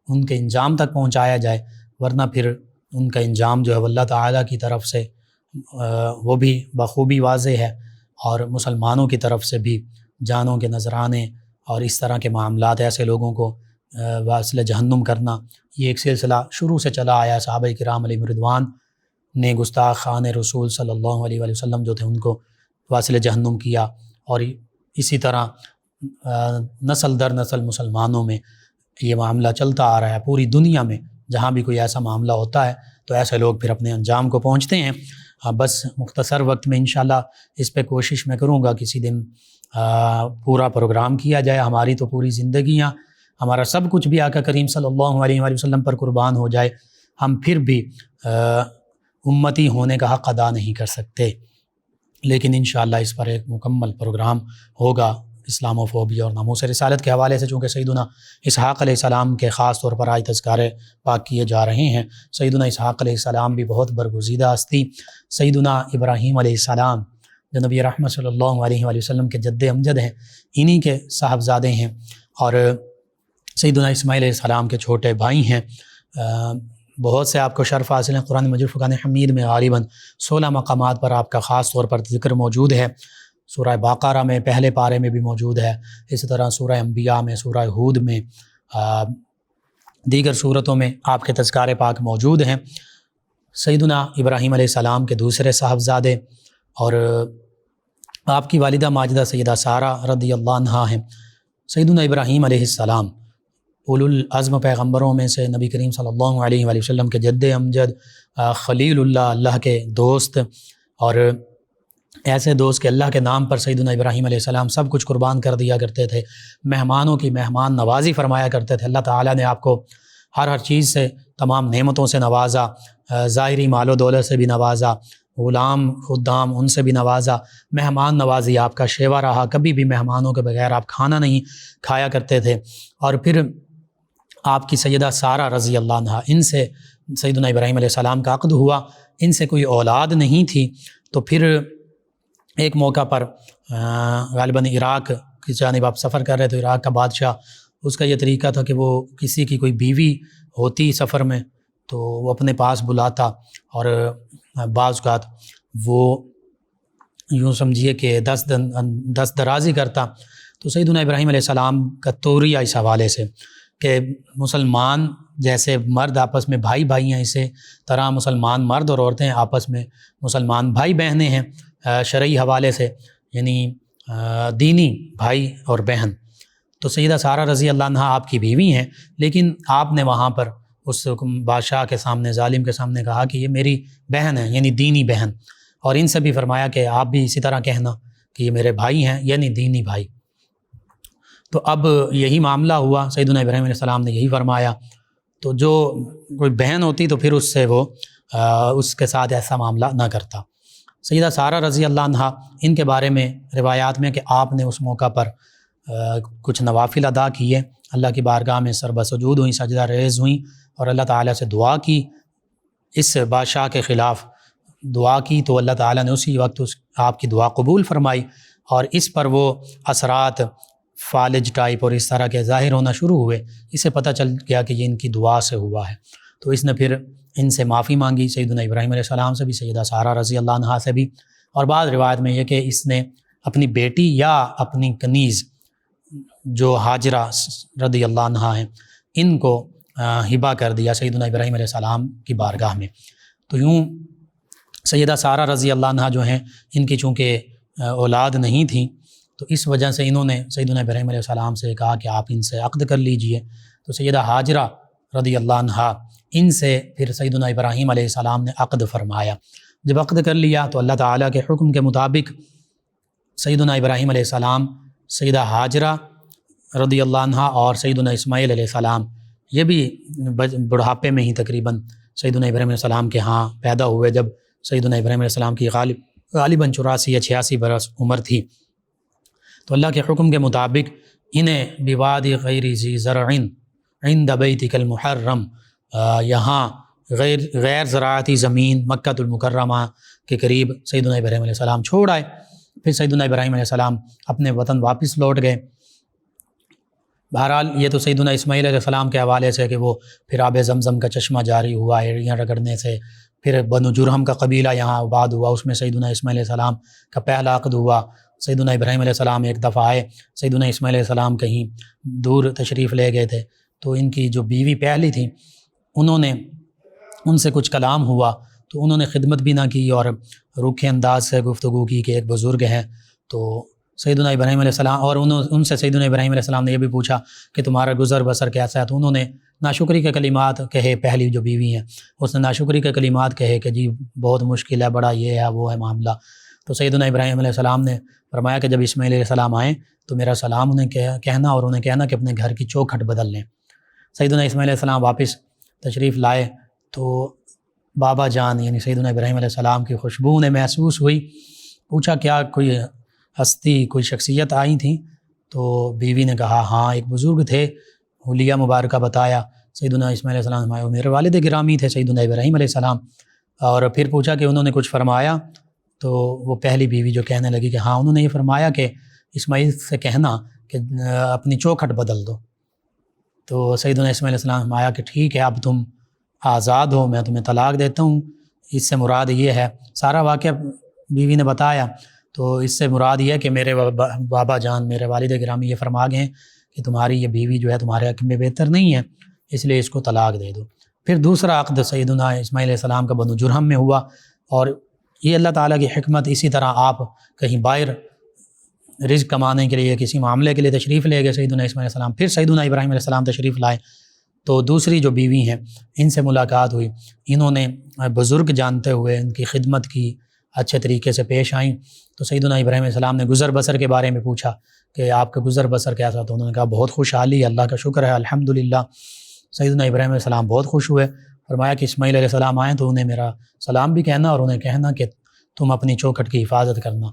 ان کے انجام تک پہنچایا جائے، ورنہ پھر ان کا انجام جو ہے اللہ تعالیٰ کی طرف سے وہ بھی بخوبی واضح ہے، اور مسلمانوں کی طرف سے بھی جانوں کے نذرانے اور اس طرح کے معاملات، ایسے لوگوں کو واصل جہنم کرنا، یہ ایک سلسلہ شروع سے چلا آیا۔ صحابہ کرام علیہم رضوان نے گستاخان رسول صلی اللہ علیہ وآلہ وسلم جو تھے ان کو واصل جہنم کیا، اور اسی طرح نسل در نسل مسلمانوں میں یہ معاملہ چلتا آ رہا ہے۔ پوری دنیا میں جہاں بھی کوئی ایسا معاملہ ہوتا ہے تو ایسے لوگ پھر اپنے انجام کو پہنچتے ہیں۔ بس مختصر وقت میں انشاءاللہ اس پہ کوشش میں کروں گا کسی دن پورا پروگرام کیا جائے، ہماری تو پوری زندگیاں، ہمارا سب کچھ بھی آقا کریم صلی اللہ علیہ وآلہ وسلم پر قربان ہو جائے، ہم پھر بھی امتی ہونے کا حق ادا نہیں کر سکتے۔ لیکن انشاءاللہ اس پر ایک مکمل پروگرام ہوگا اسلام و فوبیا اور ناموس رسالت کے حوالے سے، چونکہ سیدنا اسحاق علیہ السلام کے خاص طور پر آج تذکار پاک کیے جا رہے ہیں۔ سیدنا اسحاق علیہ السلام بھی بہت برگزیدہ ہستی، سیدنا ابراہیم علیہ السلام جو نبی رحمت صلی اللہ علیہ وآلہ وسلم کے جد امجد ہیں، انہی کے صاحبزادے ہیں، اور سیدنا اسماعیل علیہ السلام کے چھوٹے بھائی ہیں۔ بہت سے آپ کو شرف حاصل ہیں، قرآن مجید فرقان حمید میں غالباً 16 مقامات پر آپ کا خاص طور پر ذکر موجود ہے۔ سورہ بقرہ میں پہلے پارے میں بھی موجود ہے، اسی طرح سورہ انبیاء میں، سورہ ہود میں، دیگر صورتوں میں آپ کے تذکار پاک موجود ہیں۔ سیدنا ابراہیم علیہ السلام کے دوسرے صاحبزادے اور آپ کی والدہ ماجدہ سیدہ سارہ رضی اللہ عنہا ہیں۔ سیدنا ابراہیم علیہ السلام اولو العزم پیغمبروں میں سے، نبی کریم صلی اللہ علیہ وآلہ وسلم کے جد امجد، خلیل اللہ، اللہ کے دوست، اور ایسے دوست کہ اللہ کے نام پر سیدنا ابراہیم علیہ السلام سب کچھ قربان کر دیا کرتے تھے، مہمانوں کی مہمان نوازی فرمایا کرتے تھے۔ اللہ تعالیٰ نے آپ کو ہر چیز سے، تمام نعمتوں سے نوازا، ظاہری مال و دولت سے بھی نوازا، غلام خدام ان سے بھی نوازا، مہمان نوازی آپ کا شیوا رہا، کبھی بھی مہمانوں کے بغیر آپ کھانا نہیں کھایا کرتے تھے۔ اور پھر آپ کی سیدہ سارہ رضی اللہ عنہا، ان سے سیدنا ابراہیم علیہ السلام کا عقد ہوا، ان سے کوئی اولاد نہیں تھی، تو پھر ایک موقع پر غالباً عراق کی جانب آپ سفر کر رہے تھے، عراق کا بادشاہ، اس کا یہ طریقہ تھا کہ وہ کسی کی کوئی بیوی ہوتی سفر میں تو وہ اپنے پاس بلاتا، اور بعض اوقات وہ یوں سمجھیے کہ دست درازی کرتا۔ تو سیدنا ابراہیم علیہ السلام کا توریہ اس حوالے سے کہ مسلمان جیسے مرد آپس میں بھائی بھائی ہیں، اسی طرح مسلمان مرد اور عورتیں آپس میں مسلمان بھائی بہنیں ہیں شرعی حوالے سے، یعنی دینی بھائی اور بہن۔ تو سیدہ سارہ رضی اللہ عنہا آپ کی بیوی ہیں، لیکن آپ نے وہاں پر اس بادشاہ کے سامنے، ظالم کے سامنے کہا کہ یہ میری بہن ہے، یعنی دینی بہن، اور ان سے بھی فرمایا کہ آپ بھی اسی طرح کہنا کہ یہ میرے بھائی ہیں، یعنی دینی بھائی۔ تو اب یہی معاملہ ہوا، سیدنا ابراہیم علیہ السلام نے یہی فرمایا، تو جو کوئی بہن ہوتی تو پھر اس سے وہ اس کے ساتھ ایسا معاملہ نہ کرتا۔ سیدہ سارہ رضی اللہ عنہا، ان کے بارے میں روایات میں کہ آپ نے اس موقع پر کچھ نوافل ادا کیے، اللہ کی بارگاہ میں سربہ سجود ہوئیں، سجدہ ریز ہوئیں، اور اللہ تعالیٰ سے دعا کی، اس بادشاہ کے خلاف دعا کی، تو اللہ تعالیٰ نے اسی وقت آپ کی دعا قبول فرمائی، اور اس پر وہ اثرات فالج ٹائپ اور اس طرح کے ظاہر ہونا شروع ہوئے۔ اسے پتہ چل گیا کہ یہ ان کی دعا سے ہوا ہے، تو اس نے پھر ان سے معافی مانگی، سیدنا ابراہیم علیہ السلام سے بھی، سیدہ سارہ رضی اللہ عنہا سے بھی، اور بعض روایت میں یہ کہ اس نے اپنی بیٹی یا اپنی کنیز جو حاجرہ رضی اللہ عنہا ہیں، ان کو ہبہ کر دیا سیدنا ابراہیم علیہ السلام کی بارگاہ میں۔ تو یوں سیدہ سارہ رضی اللہ عنہا جو ہیں، ان کی چونکہ اولاد نہیں تھیں، تو اس وجہ سے انہوں نے سیدنا ابراہیم علیہ السلام سے کہا کہ آپ ان سے عقد کر لیجئے۔ تو سیدہ حاجرہ رضی اللہ عنہا، ان سے پھر سیدنا ابراہیم علیہ السلام نے عقد فرمایا۔ جب عقد کر لیا تو اللہ تعالیٰ کے حکم کے مطابق سیدنا ابراہیم علیہ السلام، سیدہ حاجرہ رضی اللہ عنہا اور سیدنا اسماعیل علیہ السلام، یہ بھی بڑھاپے میں ہی تقریباً سیدنا ابراہیم علیہ السلام کے ہاں پیدا ہوئے، جب سیدنا ابراہیم علیہ السلام کی غالباً 84 یا 86 برس عمر تھی۔ تو اللہ کے حکم کے مطابق انہیں بوادی غیر ذی زرع عند بیتک المحرم، یہاں غیر زراعتی زمین مکہ المکرمہ کے قریب سیدنا ابراہیم علیہ السلام چھوڑ آئے۔ پھر سیدنا ابراہیم علیہ السلام اپنے وطن واپس لوٹ گئے۔ بہرحال یہ تو سیدنا اسماعیل علیہ السلام کے حوالے سے کہ وہ پھر آب زمزم کا چشمہ جاری ہوا ایڑیاں رگڑنے سے، پھر بنو جرہم کا قبیلہ یہاں آباد ہوا، اس میں سیدنا اسماعیل علیہ السلام کا پہلا عقد ہوا۔ سیدنا ابراہیم علیہ السلام ایک دفعہ آئے، سیدنا اسماعیل علیہ السلام کہیں دور تشریف لے گئے تھے، تو ان کی جو بیوی پہلی تھی، انہوں نے ان سے کچھ کلام ہوا، تو انہوں نے خدمت بھی نہ کی اور روکھے انداز سے گفتگو کی کہ ایک بزرگ ہیں۔ تو سیدنا ابراہیم علیہ السلام، اور ان سے سیدنا ابراہیم علیہ السلام نے یہ بھی پوچھا کہ تمہارا گزر بسر کیسا ہے، تو انہوں نے ناشکری کے کلمات کہے، پہلی جو بیوی ہیں اس نے ناشکری کے کلمات کہے کہ جی بہت مشکل ہے، بڑا یہ ہے وہ ہے معاملہ۔ تو سیدنا ابراہیم علیہ السلام نے فرمایا کہ جب اسماعیل علیہ السلام آئیں تو میرا سلام انہیں کہنا، اور انہیں کہنا کہ اپنے گھر کی چوکھٹ بدل لیں۔ سیدنا اسماعیل علیہ السلام واپس تشریف لائے تو بابا جان یعنی سیدنا ابراہیم علیہ السلام کی خوشبو انہیں محسوس ہوئی۔ پوچھا کیا کوئی ہستی، کوئی شخصیت آئی تھیں؟ تو بیوی نے کہا ہاں ایک بزرگ تھے، حلیہ مبارکہ بتایا۔ سیدنا اسماعیل علیہ السلام فرمایا وہ میرے والد گرامی تھے سیدنا ابراہیم علیہ السلام، اور پھر پوچھا کہ انہوں نے کچھ فرمایا؟ تو وہ پہلی بیوی جو کہنے لگی کہ ہاں انہوں نے یہ فرمایا کہ اسماعیل سے کہنا کہ اپنی چوکھٹ بدل دو۔ تو سیدنا اسماعیل علیہ السلام فرمایا کہ ٹھیک ہے، اب تم آزاد ہو، میں تمہیں طلاق دیتا ہوں، اس سے مراد یہ ہے۔ سارا واقعہ بیوی نے بتایا، تو اس سے مراد یہ ہے کہ میرے بابا جان میرے والد گرامی یہ فرما گئے ہیں کہ تمہاری یہ بیوی جو ہے تمہارے حق میں بہتر نہیں ہے، اس لیے اس کو طلاق دے دو۔ پھر دوسرا عقد سیدنا اسماعیل علیہ السلام کا بنو جرہم میں ہوا، اور یہ اللہ تعالیٰ کی حکمت، اسی طرح آپ کہیں باہر رزق کمانے کے لیے کسی معاملے کے لیے تشریف لے گئے سیدنا اسماعیل علیہ السلام، پھر سیدنا ابراہیم علیہ السلام تشریف لائے تو دوسری جو بیوی ہیں ان سے ملاقات ہوئی، انہوں نے بزرگ جانتے ہوئے ان کی خدمت کی، اچھے طریقے سے پیش آئیں۔ تو سیدنا ابراہیم علیہ السلام نے گزر بسر کے بارے میں پوچھا کہ آپ کا گزر بسر کیسا، تو انہوں نے کہا بہت خوشحالی، اللہ کا شکر ہے الحمدللہ۔ سیدنا ابراہیم علیہ السلام بہت خوش ہوئے، فرمایا کہ اسماعیل علیہ السلام آئیں تو انہیں میرا سلام بھی کہنا اور انہیں کہنا کہ تم اپنی چوکھٹ کی حفاظت کرنا۔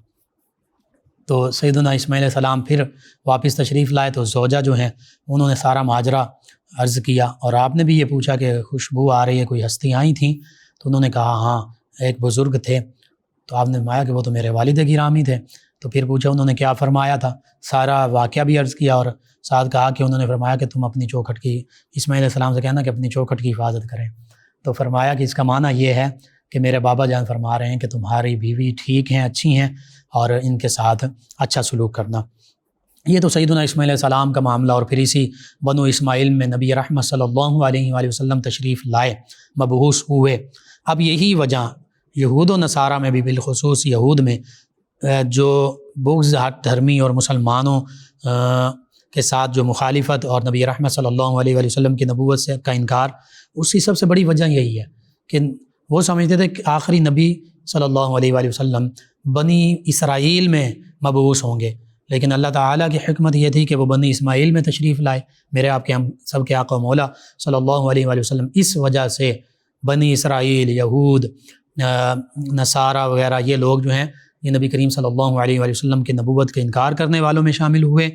تو سیدنا اسماعیل علیہ السلام پھر واپس تشریف لائے تو زوجہ جو ہیں انہوں نے سارا ماجرا عرض کیا، اور آپ نے بھی یہ پوچھا کہ خوشبو آ رہی ہے، کوئی ہستی آئی تھیں؟ تو انہوں نے کہا ہاں ایک بزرگ تھے۔ تو آپ نے فرمایا کہ وہ تو میرے والد گرامی تھے۔ تو پھر پوچھا انہوں نے کیا فرمایا تھا، سارا واقعہ بھی عرض کیا، اور ساتھ کہا کہ انہوں نے فرمایا کہ تم اپنی چوکھٹ کی، اسماعیل علیہ السلام سے کہنا کہ اپنی چوکھٹ کی حفاظت کریں۔ تو فرمایا کہ اس کا معنی یہ ہے کہ میرے بابا جان فرما رہے ہیں کہ تمہاری بیوی ٹھیک ہیں، اچھی ہیں، اور ان کے ساتھ اچھا سلوک کرنا۔ یہ تو سیدنا اسماعیل علیہ السلام کا معاملہ، اور پھر اسی بنو اسماعیل میں نبی رحمت صلی اللہ علیہ وآلہ وسلم تشریف لائے، مبعوث ہوئے۔ اب یہی وجہ یہود و نصارہ میں بھی، بالخصوص یہود میں جو بغض ہٹ دھرمی اور مسلمانوں کے ساتھ جو مخالفت اور نبی رحمت صلی اللہ علیہ وآلہ وسلم کی نبوت سے کا انکار، اس کی سب سے بڑی وجہ یہی ہے کہ وہ سمجھتے تھے کہ آخری نبی صلی اللہ علیہ وآلہ وسلم بنی اسرائیل میں مبعوث ہوں گے، لیکن اللہ تعالیٰ کی حکمت یہ تھی کہ وہ بنی اسماعیل میں تشریف لائے، میرے آپ کے ہم سب کے آقا و مولا صلی اللہ علیہ وآلہ وسلم۔ اس وجہ سے بنی اسرائیل، یہود، نصارہ وغیرہ یہ لوگ جو ہیں یہ نبی کریم صلی اللہ علیہ وآلہ وسلم کی نبوت کے انکار کرنے والوں میں شامل ہوئے،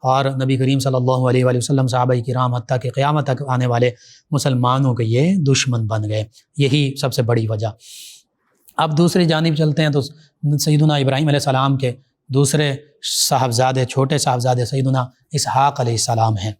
اور نبی کریم صلی اللہ علیہ وآلہ وسلم، صحابہ کرام، حتیٰ کہ قیامت تک آنے والے مسلمانوں کے یہ دشمن بن گئے۔ یہی سب سے بڑی وجہ۔ اب دوسری جانب چلتے ہیں تو سیدنا ابراہیم علیہ السلام کے دوسرے صاحبزادے، چھوٹے صاحبزادے سیدنا اسحاق علیہ السلام ہیں،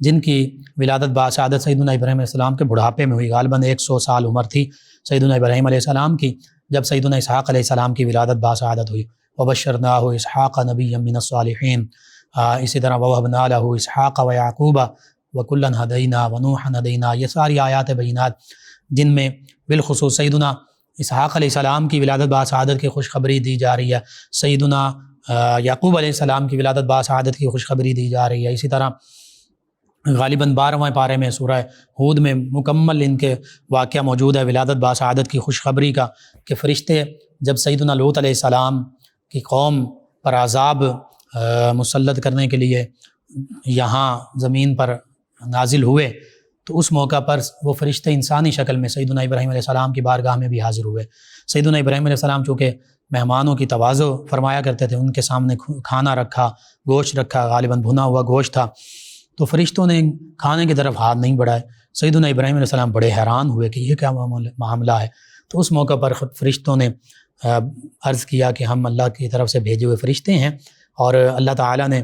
جن کی ولادت باسعادت سیدنا ابراہیم علیہ السلام کے بڑھاپے میں ہوئی، غالباً 100 سال عمر تھی سیدنا ابراہیم علیہ السلام کی جب سیدنا اسحاق علیہ السلام کی ولادت باسعادت ہوئی۔ وبشرناہ اسحاق نبیا من الصالحین، اسی طرح ووہبنا لہ اسحاق ویعقوب وکلا ہدینا ونوحا ہدینا، یہ ساری آیات بینات جن میں بالخصوص سیدنا اسحاق علیہ السلام کی ولادت باسعادت کی خوشخبری دی جا رہی ہے، سیدنا یعقوب علیہ السلام کی ولادت باسعادت کی خوشخبری دی جا رہی ہے۔ اسی طرح غالباً 12ویں پارے میں سورہ ہود میں مکمل ان کے واقعہ موجود ہے ولادت باسعادت کی خوشخبری کا، کہ فرشتے جب سیدنا لوط علیہ السلام کی قوم پر عذاب مسلط کرنے کے لیے یہاں زمین پر نازل ہوئے تو اس موقع پر وہ فرشتے انسانی شکل میں سیدنا ابراہیم علیہ السلام کی بارگاہ میں بھی حاضر ہوئے۔ سیدنا ابراہیم علیہ السلام چونکہ مہمانوں کی تواضع فرمایا کرتے تھے، ان کے سامنے کھانا رکھا، گوشت رکھا، غالباً بھنا ہوا گوشت تھا، تو فرشتوں نے کھانے کی طرف ہاتھ نہیں بڑھائے۔ سیدنا ابراہیم علیہ السلام بڑے حیران ہوئے کہ یہ کیا معاملہ ہے، تو اس موقع پر فرشتوں نے عرض کیا کہ ہم اللہ کی طرف سے بھیجے ہوئے فرشتے ہیں، اور اللہ تعالیٰ نے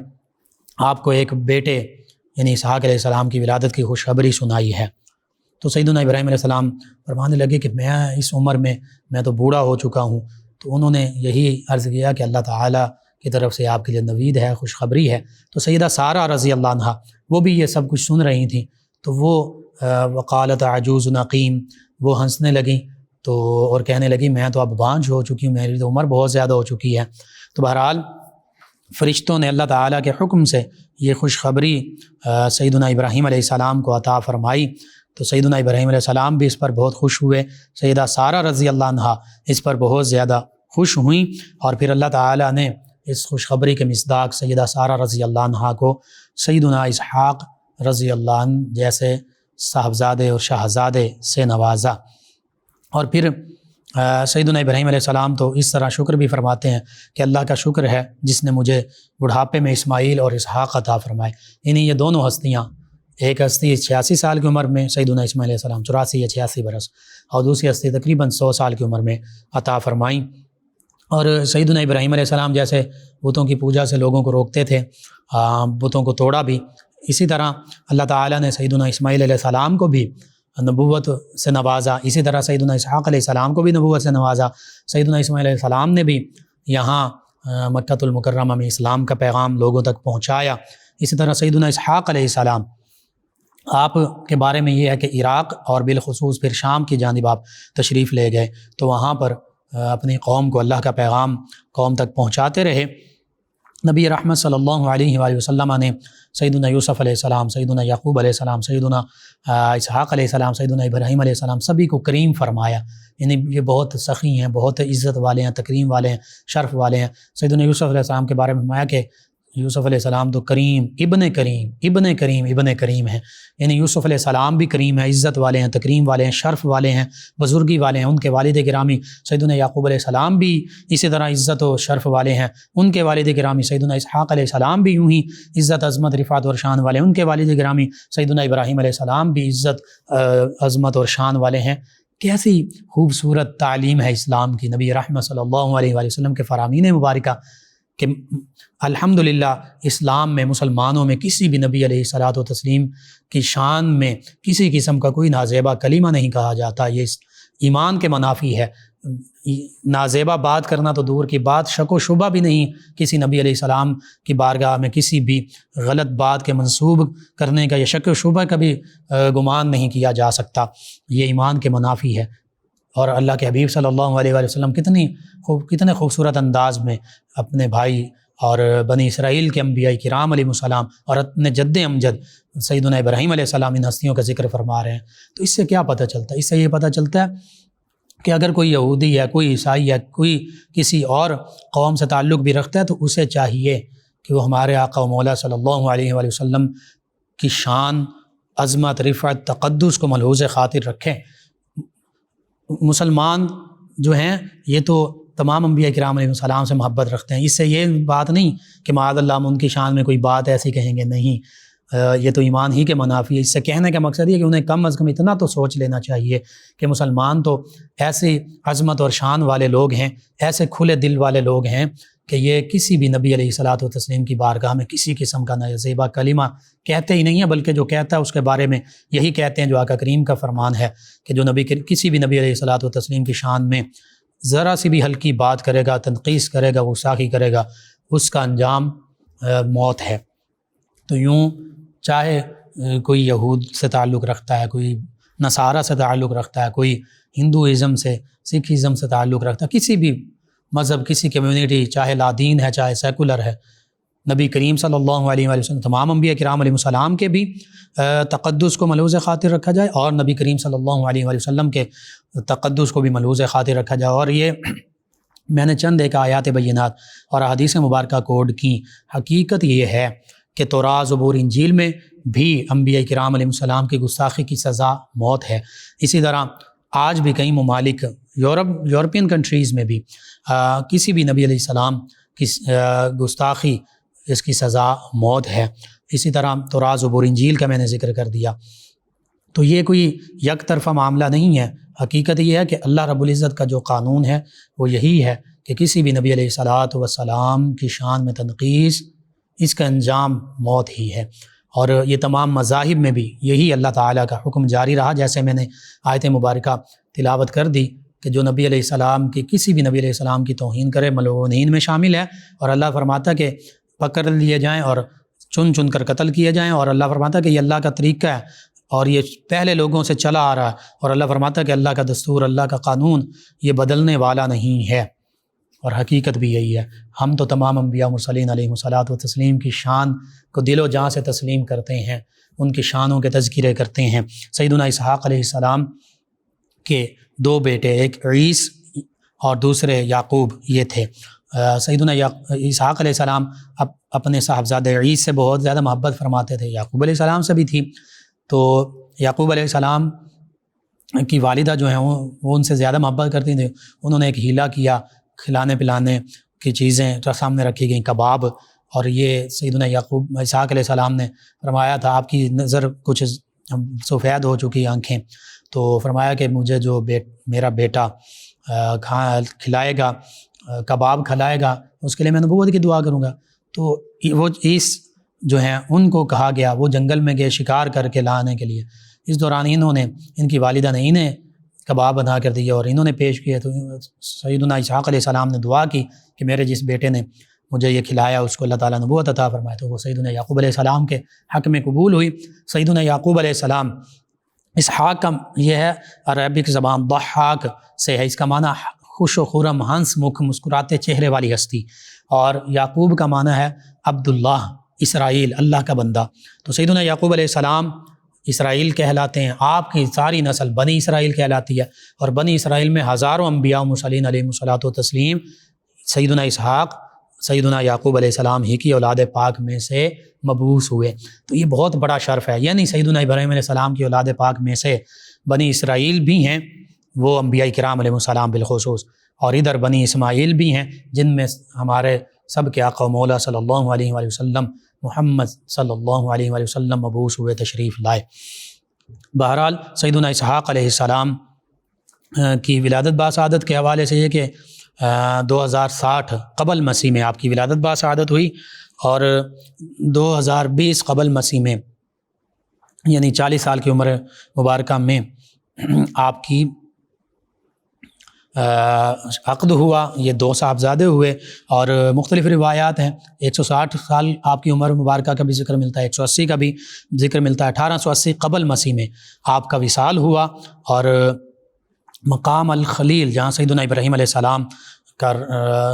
آپ کو ایک بیٹے یعنی اسحاق علیہ السلام کی ولادت کی خوشخبری سنائی ہے۔ تو سیدنا ابراہیم علیہ السلام فرمانے لگے کہ میں اس عمر میں تو بوڑھا ہو چکا ہوں، تو انہوں نے یہی عرض کیا کہ اللہ تعالیٰ کی طرف سے آپ کے لیے نوید ہے، خوشخبری ہے۔ تو سیدہ سارہ رضی اللہ عنہا وہ بھی یہ سب کچھ سن رہی تھیں، تو وہ وقالت عجوز نقیم، وہ ہنسنے لگیں تو اور کہنے لگی میں تو اب بانجھ ہو چکی ہوں، میری تو عمر بہت زیادہ ہو چکی ہے۔ تو بہرحال فرشتوں نے اللہ تعالیٰ کے حکم سے یہ خوشخبری سیدنا ابراہیم علیہ السلام کو عطا فرمائی، تو سیدنا ابراہیم علیہ السلام بھی اس پر بہت خوش ہوئے، سیدہ سارہ رضی اللہ عنہا اس پر بہت زیادہ خوش ہوئیں، اور پھر اللہ تعالیٰ نے اس خوشخبری کے مصداق سیدہ سارہ رضی اللہ عنہا کو سیدنا اسحاق رضی اللہ عنہ جیسے صاحبزادے اور شہزادے سے نوازا۔ اور پھر سیدنا ابراہیم علیہ السلام تو اس طرح شکر بھی فرماتے ہیں کہ اللہ کا شکر ہے جس نے مجھے بڑھاپے میں اسماعیل اور اسحاق عطا فرمائے۔ یعنی یہ دونوں ہستیاں، ایک ہستی 86 سال کی عمر میں سیدنا اسماعیل علیہ السلام 84 یا 86 برس، اور دوسری ہستی تقریباً 100 سال کی عمر میں عطا فرمائیں۔ اور سیدنا ابراہیم علیہ السلام جیسے بتوں کی پوجا سے لوگوں کو روکتے تھے، بتوں کو توڑا بھی، اسی طرح اللہ تعالیٰ نے سیدنا اسماعیل علیہ السلام کو بھی نبوت سے نوازا، اسی طرح سیدنا اسحاق علیہ السلام کو بھی نبوت سے نوازا۔ سیدنا اسماعیل علیہ السلام نے بھی یہاں مکہ المکرمہ میں اسلام کا پیغام لوگوں تک پہنچایا۔ اسی طرح سیدنا اسحاق علیہ السلام، آپ کے بارے میں یہ ہے کہ عراق اور بالخصوص پھر شام کی جانب آپ تشریف لے گئے، تو وہاں پر اپنی قوم کو اللہ کا پیغام قوم تک پہنچاتے رہے۔ نبی رحمت صلی اللہ علیہ وآلہ وسلم نے سیدنا یوسف علیہ السلام، سیدنا یعقوب علیہ السلام، سیدنا اسحاق علیہ السلام، سیدنا ابراہیم علیہ السلام سبھی کو کریم فرمایا، یعنی یہ بہت سخی ہیں، بہت عزت والے ہیں، تکریم والے ہیں، شرف والے ہیں۔ سیدنا یوسف علیہ السلام کے بارے میں فرمایا کہ یوسف علیہ السلام تو کریم ابن کریم ابن کریم ابن کریم ہیں، یعنی یوسف علیہ السلام بھی کریم ہیں، عزت والے ہیں، تکریم والے ہیں، شرف والے ہیں، بزرگی والے ہیں۔ ان کے والد گرامی سیدنا یعقوب علیہ السلام بھی اسی طرح عزت و شرف والے ہیں، ان کے والد گرامی سیدنا اسحاق علیہ السلام بھی یوں ہی عزت عظمت رفعت اور شان والے ہیں، ان کے والد گرامی سیدنا ابراہیم علیہ السلام بھی عزت عظمت اور شان والے ہیں۔ کیسی خوبصورت تعلیم ہے اسلام کی، نبی رحمت صلی اللہ علیہ وآلہ وسلم کے فرامین مبارکہ کہ الحمدللہ اسلام میں مسلمانوں میں کسی بھی نبی علیہ الصلاۃ والتسلیم کی شان میں کسی قسم کا کوئی نازیبا کلمہ نہیں کہا جاتا۔ یہ ایمان کے منافی ہے۔ نازیبا بات کرنا تو دور کی بات، شک و شبہ بھی نہیں کسی نبی علیہ السلام کی بارگاہ میں کسی بھی غلط بات کے منسوب کرنے کا یا شک و شبہ کا بھی گمان نہیں کیا جا سکتا۔ یہ ایمان کے منافی ہے۔ اور اللہ کے حبیب صلی اللہ علیہ وآلہ وسلم کتنے خوبصورت انداز میں اپنے بھائی اور بنی اسرائیل کے انبیاء کرام علیہ السلام اور اپنے جد امجد سیدنا ابراہیم علیہ السلام ان ہستیوں کا ذکر فرما رہے ہیں۔ تو اس سے کیا پتہ چلتا ہے؟ اس سے یہ پتہ چلتا ہے کہ اگر کوئی یہودی ہے، کوئی عیسائی ہے، کوئی کسی اور قوم سے تعلق بھی رکھتا ہے تو اسے چاہیے کہ وہ ہمارے آقا و مولا صلی اللہ علیہ وآلہ وسلم کی شان، عظمت، رفعت، تقدس کو ملحوظ خاطر رکھیں۔ مسلمان جو ہیں یہ تو تمام انبیاء کرام علیہ السلام سے محبت رکھتے ہیں۔ اس سے یہ بات نہیں کہ معاذ اللہ ہم ان کی شان میں کوئی بات ایسی کہیں گے، نہیں، یہ تو ایمان ہی کے منافی ہے۔ اس سے کہنے کا مقصد یہ کہ انہیں کم از کم اتنا تو سوچ لینا چاہیے کہ مسلمان تو ایسی عظمت اور شان والے لوگ ہیں، ایسے کھلے دل والے لوگ ہیں کہ یہ کسی بھی نبی علیہ الصلاۃ والتسلیم کی بارگاہ میں کسی قسم کا نازیبا کلمہ کہتے ہی نہیں ہیں، بلکہ جو کہتا ہے اس کے بارے میں یہی کہتے ہیں جو آقا کریم کا فرمان ہے کہ جو کسی بھی نبی علیہ الصلاۃ والتسلیم کی شان میں ذرا سی بھی ہلکی بات کرے گا، تنقیص کرے گا، گستاخی کرے گا، اس کا انجام موت ہے۔ تو یوں چاہے کوئی یہود سے تعلق رکھتا ہے، کوئی نصارہ سے تعلق رکھتا ہے، کوئی ہندوازم سے، سکھ ازم سے تعلق رکھتا ہے، کسی بھی مذہب، کسی کمیونٹی، چاہے لادین ہے، چاہے سیکولر ہے، نبی کریم صلی اللہ علیہ وآلہ وسلم تمام انبیاء کرام علیہ السلام کے بھی تقدس کو ملحوظ خاطر رکھا جائے اور نبی کریم صلی اللہ علیہ وآلہ وسلم کے تقدس کو بھی ملحوظ خاطر رکھا جائے۔ اور یہ میں نے چند ایک آیات بینات اور احادیث مبارکہ کوڈ کی، حقیقت یہ ہے کہ توراۃ، زبور، انجیل میں بھی انبیاء کرام علیہ السلام کی گستاخی کی سزا موت ہے۔ اسی طرح آج بھی کئی ممالک، یورپین کنٹریز میں بھی کسی بھی نبی علیہ السلام کی گستاخی اس کی سزا موت ہے۔ اسی طرح توراۃ، زبور، انجیل کا میں نے ذکر کر دیا۔ تو یہ کوئی یک طرفہ معاملہ نہیں ہے۔ حقیقت یہ ہے کہ اللہ رب العزت کا جو قانون ہے وہ یہی ہے کہ کسی بھی نبی علیہ الصلاۃ والسلام کی شان میں تنقیص، اس کا انجام موت ہی ہے۔ اور یہ تمام مذاہب میں بھی یہی اللہ تعالیٰ کا حکم جاری رہا، جیسے میں نے آیت مبارکہ تلاوت کر دی کہ جو نبی علیہ السلام کی، کسی بھی نبی علیہ السلام کی توہین کرے ملعونین میں شامل ہے، اور اللہ فرماتا کہ پکڑ لیے جائیں اور چن چن کر قتل کیے جائیں، اور اللہ فرماتا کہ یہ اللہ کا طریقہ ہے اور یہ پہلے لوگوں سے چلا آ رہا ہے، اور اللہ فرماتا کہ اللہ کا دستور، اللہ کا قانون یہ بدلنے والا نہیں ہے۔ اور حقیقت بھی یہی ہے۔ ہم تو تمام انبیاء مرسلین علیہ الصلاۃ والتسلیم کی شان کو دل و جان سے تسلیم کرتے ہیں، ان کی شانوں کے تذکرے کرتے ہیں۔ سیدنا اسحاق علیہ السلام کے دو بیٹے، ایک عیس اور دوسرے یعقوب، یہ تھے۔ سیدنا اسحاق علیہ السلام اپنے صاحبزادہ عیس سے بہت زیادہ محبت فرماتے تھے، یعقوب علیہ السلام سے بھی تھی۔ تو یعقوب علیہ السلام کی والدہ جو ہیں وہ ان سے زیادہ محبت کرتی تھیں۔ انہوں نے ایک ہیلا کیا، کھلانے پلانے کی چیزیں سامنے رکھی گئیں، کباب، اور یہ سیدنا یعقوب اسحاق علیہ السلام نے فرمایا تھا آپ کی نظر کچھ سفید ہو چکی آنکھیں، تو فرمایا کہ مجھے جو میرا بیٹا کھلائے گا، کباب کھلائے گا، اس کے لیے میں نبوت کی دعا کروں گا۔ تو وہ عیس جو ہیں ان کو کہا گیا، وہ جنگل میں گئے شکار کر کے لانے کے لیے۔ اس دوران ان کی والدہ نے انہیں کباب بنا کر دیے اور انہوں نے پیش کیے، تو سیدنا اسحاق علیہ السلام نے دعا کی کہ میرے جس بیٹے نے مجھے یہ کھلایا اس کو اللہ تعالیٰ نبوت عطا فرمائے، تو وہ سیدنا یعقوب علیہ السلام کے حق میں قبول ہوئی۔ سیدنا یعقوب علیہ السلام، اسحاق کا یہ ہے عربک زبان ضحاک سے ہے، اس کا معنی خوش و خرم، ہنس مکھ، مسکراتے چہرے والی ہستی، اور یعقوب کا معنی ہے عبداللہ، اسرائیل، اللہ کا بندہ۔ تو سیدنا یعقوب علیہ السلام اسرائیل کہلاتے ہیں، آپ کی ساری نسل بنی اسرائیل کہلاتی ہے، اور بنی اسرائیل میں ہزاروں انبیاء و مرسلین علیہم الصلاۃ والتسلیم سیدنا اسحاق، سیدنا یعقوب علیہ السلام ہی کی اولاد پاک میں سے مبعوث ہوئے۔ تو یہ بہت بڑا شرف ہے، یعنی سیدنا ابراہیم علیہ السلام کی اولاد پاک میں سے بنی اسرائیل بھی ہیں، وہ انبیاء کرام علیہ السلام بالخصوص، اور ادھر بنی اسماعیل بھی ہیں جن میں ہمارے سب کے آقا و مولا صلی اللہ علیہ وآلہ وسلم محمد صلی اللہ علیہ وآلہ وسلم مبعوث ہوئے، تشریف لائے۔ بہرحال سیدنا اسحاق علیہ السلام کی ولادت باسعادت کے حوالے سے یہ کہ 2060 قبل مسیح میں آپ کی ولادت باسعادت ہوئی، اور 2020 قبل مسیح میں یعنی 40 سال کی عمر مبارکہ میں آپ کی عقد ہوا، یہ 2 صاحبزادے ہوئے، اور مختلف روایات ہیں، 160 سال آپ کی عمر مبارکہ کا بھی ذکر ملتا ہے، 180 کا بھی ذکر ملتا ہے۔ 1880 قبل مسیح میں آپ کا وصال ہوا، اور مقام الخلیل جہاں سیدنا ابراہیم علیہ السلام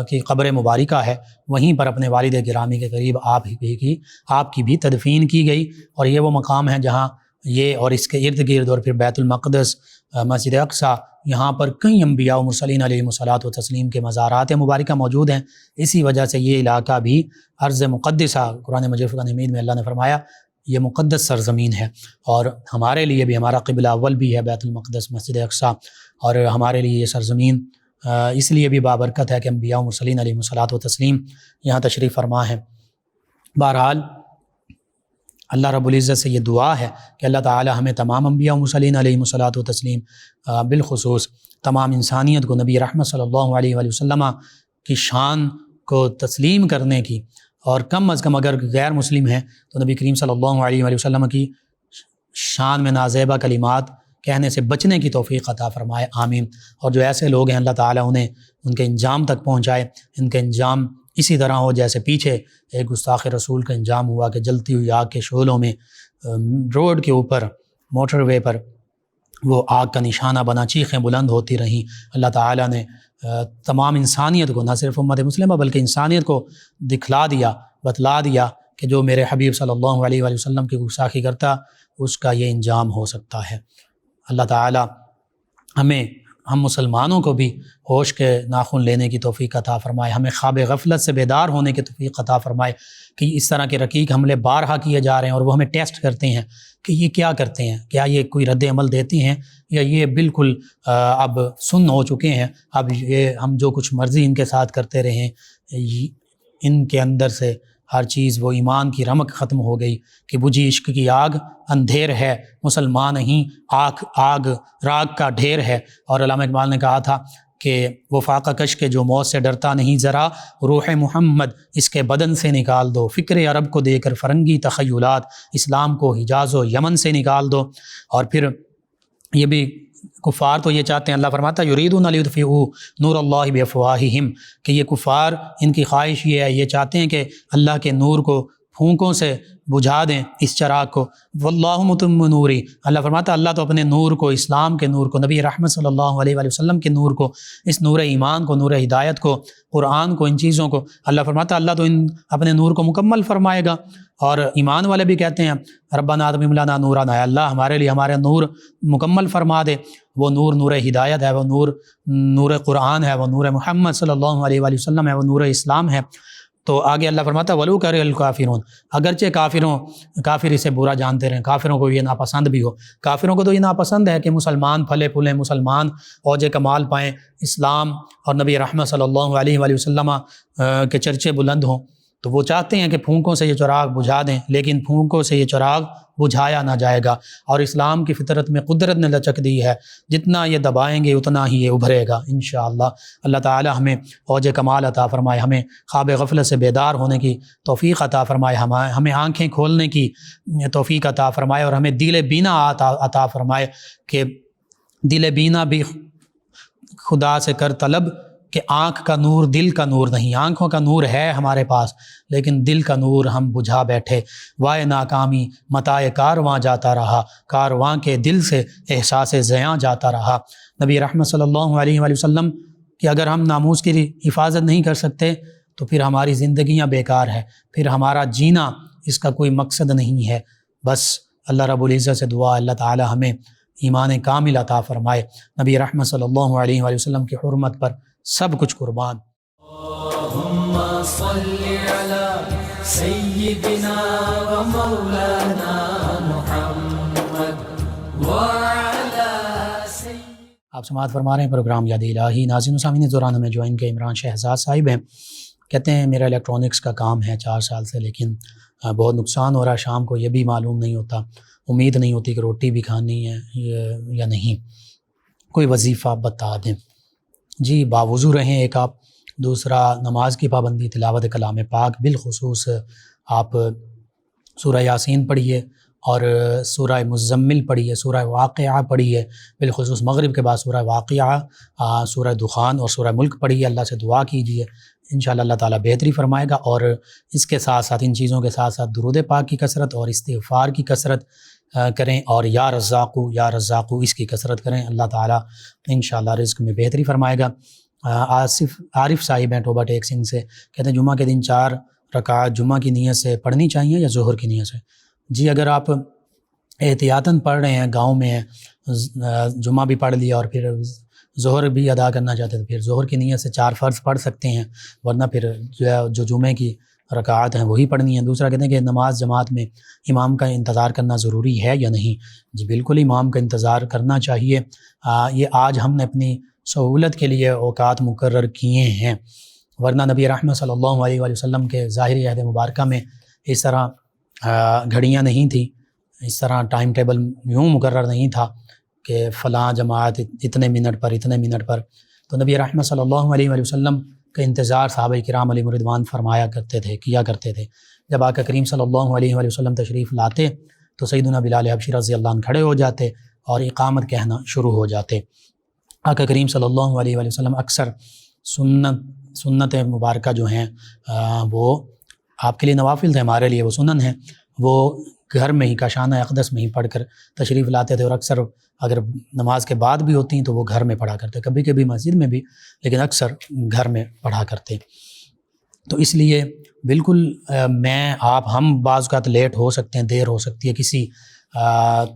کی قبر مبارکہ ہے، وہیں پر اپنے والد گرامی کے قریب آپ کی بھی تدفین کی گئی، اور یہ وہ مقام ہے جہاں یہ اور اس کے ارد گرد اور پھر بیت المقدس، مسجد اقصیٰ، یہاں پر کئی انبیاء و مرسلین علیہم الصلاۃ والتسلیم کے مزارات مبارکہ موجود ہیں۔ اسی وجہ سے یہ علاقہ بھی ارض مقدسہ، قرآن مجید فرقان حمید میں اللہ نے فرمایا یہ مقدس سرزمین ہے، اور ہمارے لیے بھی ہمارا قبلہ اول بھی ہے بیت المقدس، مسجد اقصیٰ، اور ہمارے لیے یہ سرزمین اس لیے بھی بابرکت ہے کہ انبیاء و مرسلین علیہم الصلاۃ والتسلیم یہاں تشریف فرما ہے۔ بہرحال اللہ رب العزت سے یہ دعا ہے کہ اللہ تعالی ہمیں تمام انبیاء و مرسلین علیہم الصلاۃ والتسلیم، بالخصوص تمام انسانیت کو نبی رحمت صلی اللہ علیہ وآلہ وسلم کی شان کو تسلیم کرنے کی، اور کم از کم اگر غیر مسلم ہیں تو نبی کریم صلی اللہ علیہ وآلہ وسلم کی شان میں نازیبہ کلمات کہنے سے بچنے کی توفیق عطا فرمائے، آمین۔ اور جو ایسے لوگ ہیں اللہ تعالیٰ انہیں ان کے انجام تک پہنچائے، ان کے انجام اسی طرح ہو جیسے پیچھے ایک گستاخ رسول کا انجام ہوا کہ جلتی ہوئی آگ کے شعلوں میں روڈ کے اوپر، موٹر وے پر وہ آگ کا نشانہ بنا، چیخیں بلند ہوتی رہیں۔ اللہ تعالیٰ نے تمام انسانیت کو، نہ صرف امت مسلمہ بلکہ انسانیت کو دکھلا دیا، بتلا دیا کہ جو میرے حبیب صلی اللہ علیہ وآلہ وسلم کی گستاخی کرتا اس کا یہ انجام ہو سکتا ہے۔ اللہ تعالیٰ ہم مسلمانوں کو بھی ہوش کے ناخن لینے کی توفیق عطا فرمائے، ہمیں خواب غفلت سے بیدار ہونے کی توفیق عطا فرمائے کہ اس طرح کے رقیق حملے بارہا کیے جا رہے ہیں، اور وہ ہمیں ٹیسٹ کرتے ہیں کہ یہ کیا کرتے ہیں، کیا یہ کوئی رد عمل دیتی ہیں، یا یہ بالکل اب سن ہو چکے ہیں، اب یہ ہم جو کچھ مرضی ان کے ساتھ کرتے رہیں، ان کے اندر سے ہر چیز وہ ایمان کی رمق ختم ہو گئی کہ بجھی عشق کی آگ اندھیر ہے، مسلمان نہیں آگ راگ کا ڈھیر ہے۔ اور علامہ اقبال نے کہا تھا کہ وہ فاقہ کش کے جو موت سے ڈرتا نہیں ذرا، روح محمد اس کے بدن سے نکال دو، فکر عرب کو دے کر فرنگی تخیلات، اسلام کو حجاز و یمن سے نکال دو۔ اور پھر یہ بھی کفار تو یہ چاہتے ہیں، اللہ فرماتا ہے یریدون لیطفئوا نور اللہ بافواہہم، کہ یہ کفار ان کی خواہش یہ ہے، یہ چاہتے ہیں کہ اللہ کے نور کو پھونکوں سے بجھا دیں، اس چراغ کو۔ واللہ متم نوری، اللہ فرماتا ہے اللہ تو اپنے نور کو، اسلام کے نور کو، نبی رحمت صلی اللہ علیہ وآلہ وسلم کے نور کو، اس نور ایمان کو، نور ہدایت کو، قرآن کو، ان چیزوں کو اللہ فرماتا ہے اللہ تو اپنے نور کو مکمل فرمائے گا۔ اور ایمان والے بھی کہتے ہیں ربنا اتمم لنا نورنا، اے اللہ ہمارے لیے ہمارے نور مکمل فرما دے۔ وہ نور ہدایت ہے، وہ نور قرآن ہے، وہ نور محمد صلی اللہ علیہ وآلہ وسلم ہے، وہ نور اسلام ہے۔ تو آگے اللہ فرماتا ہے وَلَوْ كَرِهَ الْكَافِرُونَ، اگرچہ کافر اسے برا جانتے رہیں، کافروں کو یہ ناپسند بھی ہو، کافروں کو تو یہ ناپسند ہے کہ مسلمان پھلے پھولیں، مسلمان اوج کمال پائیں، اسلام اور نبی رحمت صلی اللہ علیہ وآلہ وسلم کے چرچے بلند ہوں، تو وہ چاہتے ہیں کہ پھونکوں سے یہ چراغ بجھا دیں، لیکن پھونکوں سے یہ چراغ بجھایا نہ جائے گا۔ اور اسلام کی فطرت میں قدرت نے لچک دی ہے، جتنا یہ دبائیں گے اتنا ہی یہ ابھرے گا انشاءاللہ۔ اللہ تعالی ہمیں اوج کمال عطا فرمائے، ہمیں خواب غفلت سے بیدار ہونے کی توفیق عطا فرمائے، ہمیں آنکھیں کھولنے کی توفیق عطا فرمائے، اور ہمیں دل بینا عطا فرمائے کہ دل بینا بھی خدا سے کر طلب کہ آنکھ کا نور دل کا نور نہیں، آنکھوں کا نور ہے ہمارے پاس لیکن دل کا نور ہم بجھا بیٹھے، وائے ناکامی متائے کارواں جاتا رہا، کارواں کے دل سے احساس زیاں جاتا رہا۔ نبی رحمت صلی اللہ علیہ وآلہ وسلم کہ اگر ہم ناموس کی حفاظت نہیں کر سکتے تو پھر ہماری زندگیاں بیکار ہے، پھر ہمارا جینا اس کا کوئی مقصد نہیں ہے۔ بس اللہ رب العزت سے دعا اللہ تعالی ہمیں ایمان کامل عطا فرمائے۔ نبی رحمت صلی اللہ علیہ وآلہ وسلم کی حرمت پر سب کچھ قربان۔ اللہم صلی علی سیدنا و مولانا محمد وعلی آپ سماعت فرما رہے ہیں پروگرام یاد الہی۔ ناظرین و سامعین، دوران میں جوائن کے عمران شہزاد صاحب ہیں، کہتے ہیں میرا الیکٹرانکس کا کام ہے 4 سال سے، لیکن بہت نقصان ہو رہا ہے، شام کو یہ بھی معلوم نہیں ہوتا، امید نہیں ہوتی کہ روٹی بھی کھانی ہے یا نہیں، کوئی وظیفہ بتا دیں۔ جی باوضو رہیں ایک آپ، دوسرا نماز کی پابندی، تلاوت کلام پاک، بالخصوص آپ سورہ یاسین پڑھیے اور سورہ مزمل پڑھیے، سورہ واقعہ پڑھیے، بالخصوص مغرب کے بعد سورہ واقعہ، سورہ دخان اور سورہ ملک پڑھیے، اللہ سے دعا کیجیے، انشاءاللہ اللہ تعالیٰ بہتری فرمائے گا۔ اور اس کے ساتھ ساتھ ان چیزوں کے ساتھ ساتھ درود پاک کی کثرت اور استغفار کی کثرت کریں، اور یا رزاقو اس کی کثرت کریں، اللہ تعالیٰ انشاءاللہ رزق میں بہتری فرمائے گا۔ عارف صاحب ہیں ٹوبہ ٹیک سنگھ سے، کہتے ہیں جمعہ کے دن 4 رکعات جمعہ کی نیت سے پڑھنی چاہیے یا ظہر کی نیت سے؟ جی اگر آپ احتیاطاً پڑھ رہے ہیں، گاؤں میں ہیں، جمعہ بھی پڑھ لیا اور پھر ظہر بھی ادا کرنا چاہتے ہیں تو پھر ظہر کی نیت سے 4 فرض پڑھ سکتے ہیں، ورنہ پھر جو جمعے کی رکعات ہیں وہی پڑھنی ہیں۔ دوسرا کہتے ہیں کہ نماز جماعت میں امام کا انتظار کرنا ضروری ہے یا نہیں؟ جی بالکل امام کا انتظار کرنا چاہیے، یہ آج ہم نے اپنی سہولت کے لیے اوقات مقرر کیے ہیں، ورنہ نبی رحمت صلی اللہ علیہ وآلہ وسلم کے ظاہری عہد مبارکہ میں اس طرح گھڑیاں نہیں تھیں، اس طرح ٹائم ٹیبل یوں مقرر نہیں تھا کہ فلاں جماعت اتنے منٹ پر، تو نبی رحمت صلی اللہ علیہ وآلہ وسلم کا انتظار صحابہ کرام علیہم رضوان کیا کرتے تھے۔ جب آقا کریم صلی اللہ علیہ وآلہ وسلم تشریف لاتے تو سیدنا بلال حبشی رضی اللہ عنہ کھڑے ہو جاتے اور اقامت کہنا شروع ہو جاتے۔ آقا کریم صلی اللہ علیہ وآلہ وسلم اکثر سنت مبارکہ جو ہیں وہ آپ کے لیے نوافل تھے، ہمارے لیے وہ سنن ہیں، وہ گھر میں ہی کاشانہ اقدس میں ہی پڑھ کر تشریف لاتے تھے، اور اکثر اگر نماز کے بعد بھی ہوتی ہیں تو وہ گھر میں پڑھا کرتے، کبھی کبھی مسجد میں بھی، لیکن اکثر گھر میں پڑھا کرتے۔ تو اس لیے بالکل ہم بعض اوقات لیٹ ہو سکتے ہیں، دیر ہو سکتی ہے کسی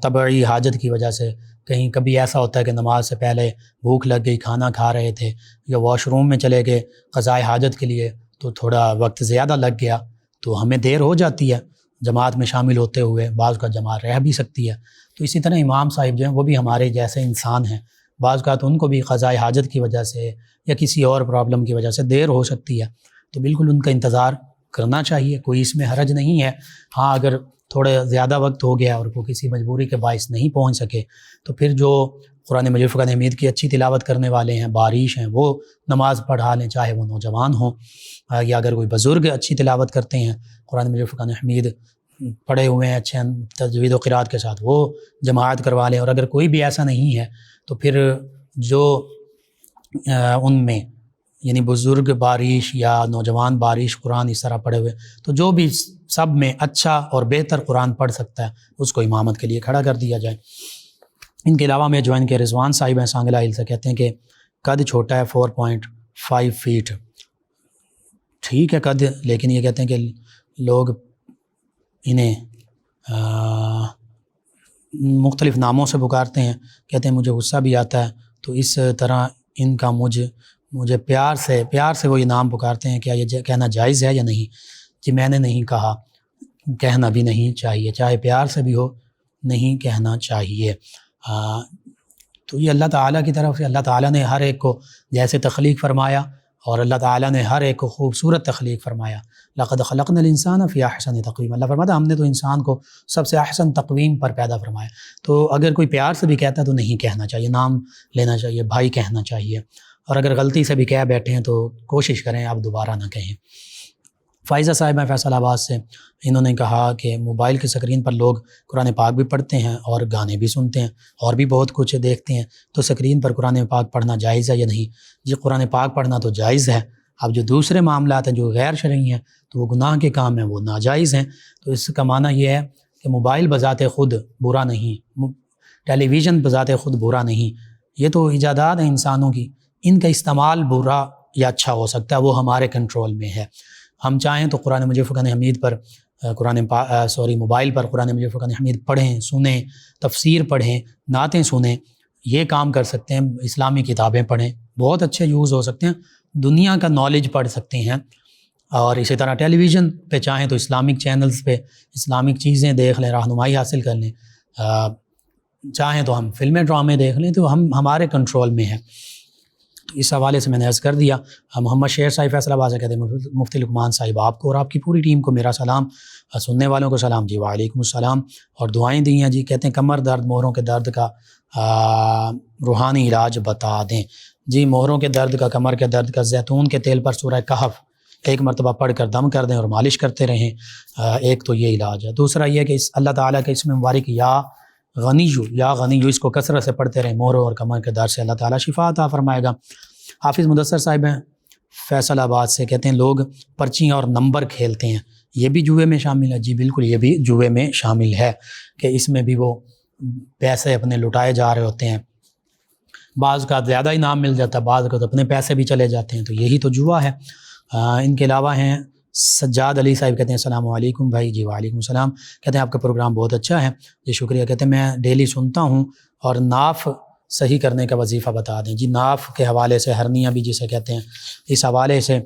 طبعی حاجت کی وجہ سے، کہیں کبھی ایسا ہوتا ہے کہ نماز سے پہلے بھوک لگ گئی، کھانا کھا رہے تھے یا واش روم میں چلے گئے قضائے حاجت کے لیے، تو تھوڑا وقت زیادہ لگ گیا تو ہمیں دیر ہو جاتی ہے جماعت میں شامل ہوتے ہوئے، بعض کا جماعت رہ بھی سکتی ہے۔ تو اسی طرح امام صاحب جو ہیں وہ بھی ہمارے جیسے انسان ہیں، بعض اوقات ان کو بھی قضائے حاجت کی وجہ سے یا کسی اور پرابلم کی وجہ سے دیر ہو سکتی ہے، تو بالکل ان کا انتظار کرنا چاہیے، کوئی اس میں حرج نہیں ہے۔ ہاں اگر تھوڑا زیادہ وقت ہو گیا اور وہ کسی مجبوری کے باعث نہیں پہنچ سکے تو پھر جو قرآن مجید فرقان حمید کی اچھی تلاوت کرنے والے ہیں، بارش ہیں، وہ نماز پڑھا لیں، چاہے وہ نوجوان ہوں یا اگر کوئی بزرگ اچھی تلاوت کرتے ہیں، قرآن مجید فرقان حمید پڑھے ہوئے ہیں اچھے تجوید و قرات کے ساتھ، وہ جماعت کروا لیں۔ اور اگر کوئی بھی ایسا نہیں ہے تو پھر جو ان میں یعنی بزرگ بارش یا نوجوان بارش قرآن اس طرح پڑھے ہوئے، تو جو بھی سب میں اچھا اور بہتر قرآن پڑھ سکتا ہے اس کو امامت کے لیے کھڑا کر دیا جائے۔ ان کے علاوہ میں جوائن کے رضوان صاحب ہیں سانگلہ ہل سے، کہتے ہیں کہ قد چھوٹا ہے 4.5 فیٹ، ٹھیک ہے قد، لیکن یہ کہتے ہیں کہ لوگ انہیں مختلف ناموں سے پکارتے ہیں، کہتے ہیں مجھے غصہ بھی آتا ہے، تو اس طرح ان کا مجھے پیار سے وہ یہ نام پکارتے ہیں، کیا یہ کہنا جائز ہے یا نہیں؟ جی میں نے نہیں کہا، کہنا بھی نہیں چاہیے، چاہے پیار سے بھی ہو، نہیں کہنا چاہیے۔ تو یہ اللہ تعالیٰ کی طرف سے، اللہ تعالیٰ نے ہر ایک کو جیسے تخلیق فرمایا اور اللہ تعالیٰ نے ہر ایک کو خوبصورت تخلیق فرمایا، لقد خلقنا الانسان فی احسن تقویم، اللہ فرماتا ہم نے تو انسان کو سب سے احسن تقویم پر پیدا فرمایا۔ تو اگر کوئی پیار سے بھی کہتا ہے تو نہیں کہنا چاہیے، نام لینا چاہیے، بھائی کہنا چاہیے، اور اگر غلطی سے بھی کہہ بیٹھے ہیں تو کوشش کریں آپ دوبارہ نہ کہیں۔ فائزہ صاحب ہیں فیصل آباد سے، انہوں نے کہا کہ موبائل کی سکرین پر لوگ قرآن پاک بھی پڑھتے ہیں اور گانے بھی سنتے ہیں اور بھی بہت کچھ دیکھتے ہیں، تو سکرین پر قرآن پاک پڑھنا جائز ہے یا نہیں؟ جی قرآن پاک پڑھنا تو جائز ہے، اب جو دوسرے معاملات ہیں جو غیر شرعی ہیں تو وہ گناہ کے کام ہیں، وہ ناجائز ہیں۔ تو اس کا معنی یہ ہے کہ موبائل بذات خود برا نہیں، ٹیلی ویژن بذات خود برا نہیں، یہ تو ایجادات ہیں انسانوں کی، ان کا استعمال برا یا اچھا ہو سکتا ہے، وہ ہمارے کنٹرول میں ہے۔ ہم چاہیں تو قرآن مجید فرقان حمید پر موبائل پر قرآن مجید فرقان حمید پڑھیں، سنیں، تفسیر پڑھیں، نعتیں سنیں، یہ کام کر سکتے ہیں، اسلامی کتابیں پڑھیں، بہت اچھے یوز ہو سکتے ہیں، دنیا کا نالج پڑھ سکتے ہیں۔ اور اسی طرح ٹیلی ویژن پہ چاہیں تو اسلامک چینلز پہ اسلامک چیزیں دیکھ لیں، رہنمائی حاصل کر لیں، چاہیں تو ہم فلمیں ڈرامے دیکھ لیں، تو ہمارے کنٹرول میں ہے۔ اس حوالے سے میں نے عرض کر دیا۔ محمد شیر صاحب فیصل آباد سے کہتے ہیں مفتی لقمان صاحب آپ کو اور آپ کی پوری ٹیم کو میرا سلام، سننے والوں کو سلام۔ جی وعلیکم السلام، اور دعائیں دی ہیں جی۔ کہتے ہیں کمر درد، مہروں کے درد کا روحانی علاج بتا دیں۔ جی مہروں کے درد کا، کمر کے درد کا زیتون کے تیل پر سورہ کہف ایک مرتبہ پڑھ کر دم کر دیں اور مالش کرتے رہیں، ایک تو یہ علاج ہے۔ دوسرا یہ کہ اللہ تعالیٰ کے اسم مبارک یا غنیو اس کو کثرت سے پڑھتے رہیں، مہروں اور کمر کے درد سے اللہ تعالیٰ شفا عطا فرمائے گا۔ حافظ مدثر صاحب ہیں فیصل آباد سے، کہتے ہیں لوگ پرچیاں اور نمبر کھیلتے ہیں، یہ بھی جوئے میں شامل ہے؟ جی بالکل، یہ بھی جوئے میں شامل ہے کہ اس میں بھی وہ پیسے اپنے لٹائے جا رہے ہوتے ہیں، بعض کا زیادہ انعام مل جاتا ہے، بعض کا تو اپنے پیسے بھی چلے جاتے ہیں، تو یہی تو جوا ہے۔ ان کے علاوہ ہیں سجاد علی صاحب، کہتے ہیں السلام علیکم بھائی۔ جی وعلیکم السلام، کہتے ہیں آپ کا پروگرام بہت اچھا ہے جی شکریہ۔ کہتے ہیں میں ڈیلی سنتا ہوں، اور ناف صحیح کرنے کا وظیفہ بتا دیں۔ جی ناف کے حوالے سے، ہرنیاں بھی جسے کہتے ہیں، اس حوالے سے